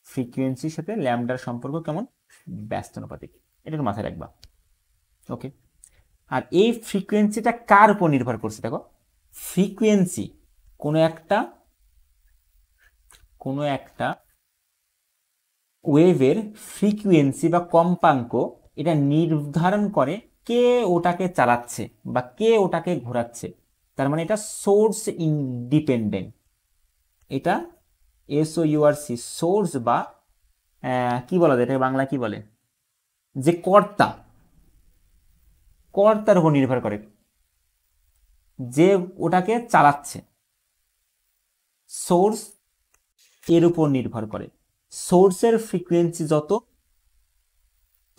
ফ্রিকোয়েন্সির সাথে ল্যামডার সম্পর্ক কেমন? ব্যস্তানুপাতিক। এটা একটু মাথায় রাখবা। ওকে, আর এই ফ্রিকোয়েন্সিটা কার উপর নির্ভর করছে দেখো, ফ্রিকোয়েন্সি কোনো একটা ওয়েভের ফ্রিকোয়েন্সি বা কম্পাঙ্ক এটা নির্ধারণ করে কে ওটাকে চালাচ্ছে বা কে ওটাকে ঘোরাচ্ছে। তার মানে এটা সোর্স ইন্ডিপেন্ডেন্ট। এটা SOURC, সোর্স বা কি বলা যায় এটা বাংলা কি বলে, যে কর্তার উপর নির্ভর করে, যে ওটাকে চালাচ্ছে। সোর্স এর উপর নির্ভর করে, সোর্সের ফ্রিকোয়েন্সি যত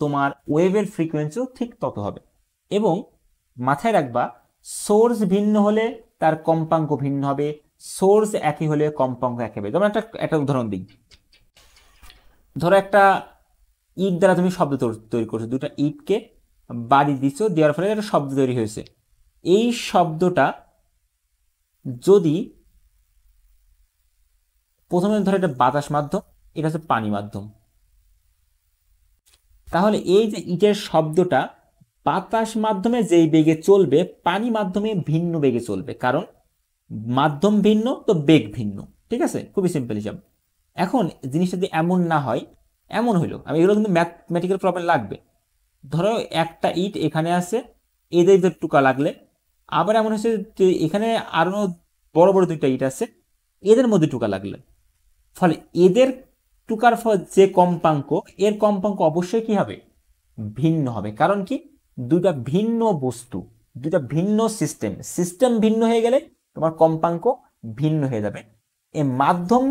তোমার ওয়েভের ফ্রিকোয়েন্সিও ঠিক তত হবে। এবং মাথায় রাখবা সোর্স ভিন্ন হলে তার কম্পাঙ্ক ভিন্ন হবে, সোর্স একই হলে কম্পাঙ্ক একই হবে। যেমন একটা উদাহরণ দিই, ধরো একটা ইট দ্বারা তুমি শব্দ তৈরি করছো, দুটো ইটকে বাড়ি দিচ্ছ, দেওয়ার ফলে একটা শব্দ তৈরি হয়েছে। এই শব্দটা যদি প্রথমে ধরো এটা বাতাস মাধ্যম, এটা হচ্ছে পানি মাধ্যম, তাহলে এই যে ইটের শব্দটা বাতাস মাধ্যমে যেই বেগে চলবে পানি মাধ্যমে ভিন্ন বেগে চলবে, কারণ মাধ্যম ভিন্ন তো বেগ ভিন্ন। ঠিক আছে, খুবই সিম্পল হিসাব। এখন জিনিসটা যদি এমন না হয়, এমন হইলো, আমি এগুলো কিন্তু ম্যাথমেটিক্যাল প্রবলেম লাগবে। ধরো একটা ইট এখানে আছে, এদের টুকা লাগলে, আবার এমন হচ্ছে যে এখানে আরো বড় বড় দুইটা ইট আছে, এদের মধ্যে টুকা লাগলে, ফলে এদের টুকার ফল যে কম্পাঙ্ক, এর কম্পাঙ্ক অবশ্যই কি হবে, ভিন্ন হবে। কারণ কি, দুইটা ভিন্ন বস্তু, দুইটা ভিন্ন সিস্টেম ভিন্ন হয়ে গেলে তোমার কম্পাঙ্ক ভিন্ন হয়ে যাবে। এ মাধ্যম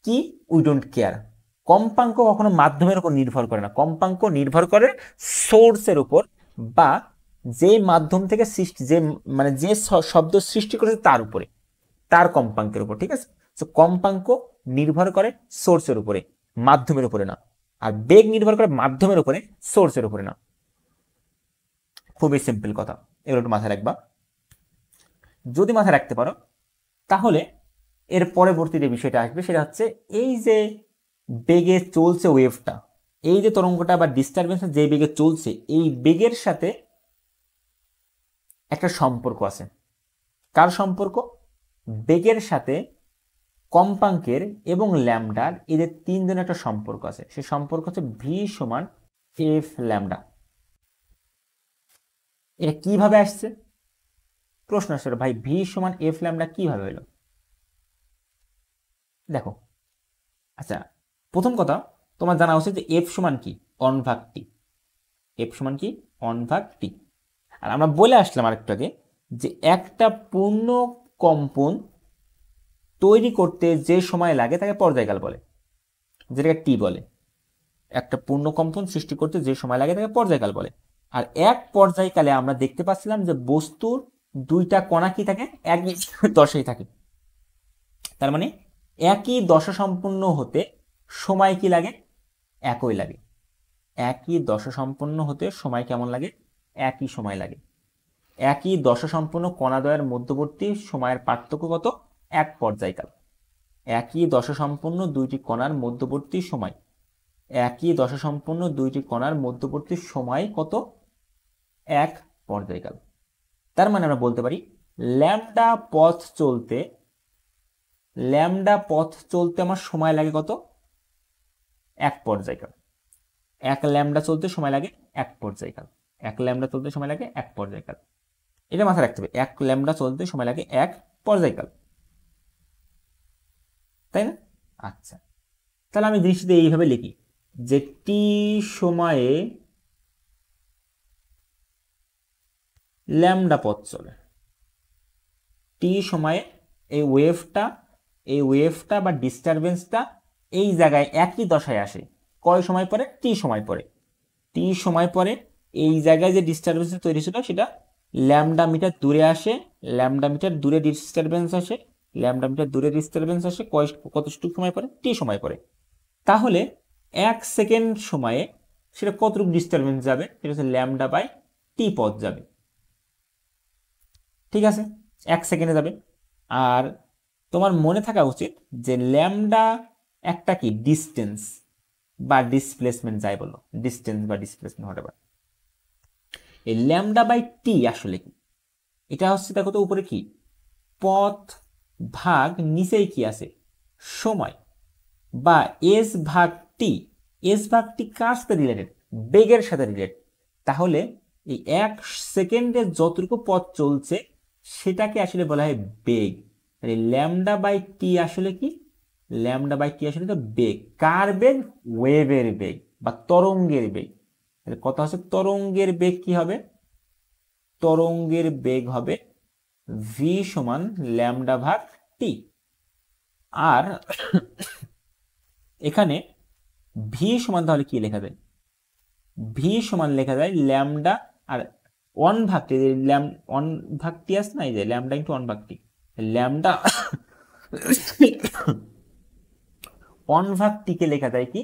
কি, উই ডোন্ট কেয়ার। কম্পাঙ্ক কখনো মাধ্যমের উপর নির্ভর করে না, কম্পাঙ্ক নির্ভর করে সোর্সের উপর, বা যে মাধ্যম থেকে সৃষ্টি, যে মানে যে শব্দ সৃষ্টি করেছে তার উপরে, তার কম্পাঙ্কের উপর। ঠিক আছে, তো কম্পাঙ্ক নির্ভর করে সোর্সের উপরে, মাধ্যমের উপরে না। আর বেগ নির্ভর করে মাধ্যমের উপরে, সোর্সের উপরে না। খুবই সিম্পল কথা, এগুলো একটু মাথায় রাখবা। যদি মাথায় রাখতে পারো তাহলে এর পরবর্তী যে বিষয়টা আসবে সেটা হচ্ছে এই যে বেগে চলছে ওয়েভটা, এই যে তরঙ্গটা বা ডিস্টারবেন্স যে বেগে চলছে, এই বেগের সাথে একটা সম্পর্ক আছে। কার সম্পর্ক? বেগের সাথে কম্পাঙ্কের এবং ল্যামডার, এদের তিনজনের একটা সম্পর্ক আছে। সেই সম্পর্ক হচ্ছে ভি সমান এফ ল্যামডা। এটা কিভাবে আসছে প্রশ্ন আসছে, ভাই ভি সমান এফ ল্যামডা কিভাবে হলো? দেখো, আচ্ছা, প্রথম কথা তোমার জানা উচিত যে এফ সমান কি, অন ভাগ টি। এফ সমান কি, অন ভাগ টি। আর আমরা বলে আসলাম আরেকটু আগে যে একটা পূর্ণ কম্পন তৈরি করতে যে সময় লাগে তাকে পর্যায়কাল বলে, যেটাকে টি বলে। একটা পূর্ণ কম্পন সৃষ্টি করতে যে সময় লাগে তাকে পর্যায়কাল বলে। আর এক পর্যায়কালে আমরা দেখতে পাচ্ছিলাম যে বস্তুর দুইটা কণা কি থাকে, একই দশায় থাকে। তার মানে একই দশা সম্পূর্ণ হতে সময় কি লাগে, একই লাগে। একই দশা সম্পন্ন হতে সময় কেমন লাগে, একই সময় লাগে। একই দশা সম্পন্ন কণাদ্বয়ের মধ্যবর্তী সময়ের পার্থক্য কত, এক পর্যায়কাল। একই দশা সম্পন্ন দুইটি কণার মধ্যবর্তী সময়, একই দশা সম্পন্ন দুইটি কণার মধ্যবর্তী সময় কত, এক পর্যায়কাল। তার মানে আমরা বলতে পারি ল্যামডা পথ চলতে, ল্যামডা পথ চলতে আমার সময় লাগে কত, এক পর্যায়কাল। এক ল্যামডা চলতে সময় লাগে এক পর্যায়কাল, এক ল্যামডা চলতে সময় লাগে এক পর্যায়কাল। এটা মাথায় রাখতে হবে, এক ল্যামডা চলতে সময় লাগে এক পর্যায়কাল, তাই না? আচ্ছা, তাহলে আমি দৃষ্টিতে এইভাবে লিখি যে টি সময়ে ল্যামডা পথ চলে। টি সময়ে এই ওয়েভটা বা ডিস্টারবেন্সটা এই জায়গায় একই দশায় আসে। কয় সময় পরে, টি সময় পরে। টি সময় পরে এই জায়গায় যে ডিস্টারবেন্স তৈরি ছিল সেটা ল্যামডা মিটার দূরে আসে, ল্যামডা মিটার দূরে ডিস্টারবেন্স আসে, ল্যামডা মিটার দূরে ডিস্টারবেন্স আসে কতটুকু সময় পরে, টি সময় পরে। তাহলে এক সেকেন্ড সময়ে সেটা কতটুকু ডিস্টারবেন্স যাবে, সেটা হচ্ছে ল্যামডা বাই টি পথ যাবে। ঠিক আছে, এক সেকেন্ডে যাবে। আর তোমার মনে থাকা উচিত যে ল্যামডা একটা কি ডিস্টেন্স বা ডিসপ্লেসমেন্ট, যাই বলো, ডিস্টেন্স বা ডিসপ্লেসমেন্ট হতে পারে। এই ল্যামডা বাই টি আসলে কি, এটা হচ্ছে দেখো তো উপরে কি পথ ভাগ নিচেই কি আছে সময়, বা এস ভাগ টি। এস ভাগ টি কার সাথে রিলেটেড, বেগের সাথে রিলেটেড। তাহলে এই এক সেকেন্ডে যতটুকু পথ চলছে সেটাকে আসলে বলা হয় বেগ। ল্যামডা বাই টি আসলে কি, ল্যামডা বাই টি আসলে তো বেগ। কার বেগ, ওয়েভের বেগ বা তরঙ্গের বেগ। কথা হচ্ছে তরঙ্গের বেগ কি হবে, তরঙ্গের বেগ হবে ভি সমান ল্যামডা ভাগ টি। আর এখানে ভি সমান তাহলে কি লেখা যায়, ভি সমান লেখা যায় ল্যামডা আর ওয়ান ভাগটি, ওয়ান ভাগটি আছে না, এই যে ল্যামডা ইন্টু ওয়ান ভাগটি, ল্যামডা ওয়ান ভাগটিকে লেখা যায় কি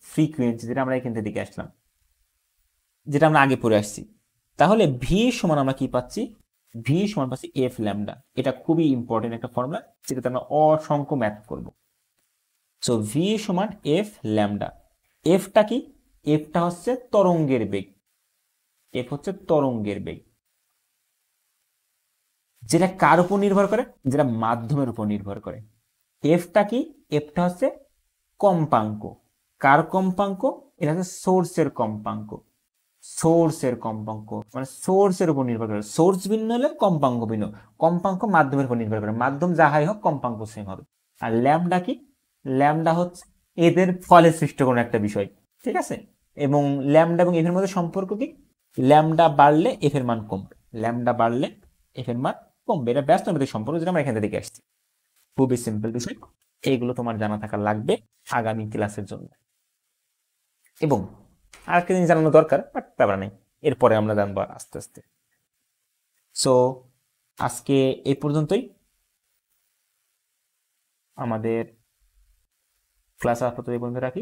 ফ্রিকোয়েন্সি, যেটা আমরা এখান থেকে আসলাম, যেটা আমরা আগে পড়ে আসছি। তাহলে ভি সমান আমরা কি পাচ্ছি, ভি সমান পাচ্ছি এফ ল্যামডা। এটা খুবই ইম্পর্টেন্ট একটা ফর্মুলা, যেটাতে আমরা অসংখ্য ম্যাথ করব। সো ভি সমান এফ ল্যামডা। এফটা কি, এফটা হচ্ছে তরঙ্গের বেগ, এফ হচ্ছে তরঙ্গের বেগ, যেটা কার উপর নির্ভর করে, যেটা মাধ্যমের উপর নির্ভর করে। এফটা কি, এফটা হচ্ছে কম্পাঙ্ক। কার কম্পাঙ্ক, এটা হচ্ছে সোর্সের কম্পাঙ্ক। সোর্সের কম্পাঙ্ক মানে সোর্সের উপর নির্ভর করে, সোর্স ভিন্ন হলে কম্পাঙ্ক ভিন্ন, কম্পাঙ্ক মাধ্যমের উপর নির্ভর করে, মাধ্যম যাহাই হোক কম্পাঙ্ক সেম হবে। আর ল্যামডা কি, ল্যামডা হচ্ছে এদের ফলে সৃষ্ট কোনো একটা বিষয়, ঠিক আছে। এবং ল্যামডা এবং এফ এর মধ্যে সম্পর্ক কি, ল্যামডা বাড়লে এফ এর মান কমবে, ল্যামডা বাড়লে এফ এর মান কমবে। এটা ব্যস্ততার সম্পর্ক, যেটা আমরা এখান থেকে আসছি। খুবই সিম্পল বিষয়, এইগুলো তোমার জানা থাকা লাগবে আগামী ক্লাসের জন্য। এবং আরেকটা জিনিস জানানো দরকার, বাট ব্যাপার নেই, এরপরে আমরা জানবো আস্তে আস্তে। সো আজকে এই পর্যন্তই, আমাদের ক্লাস আপাতত এই পর্যন্ত রাখি।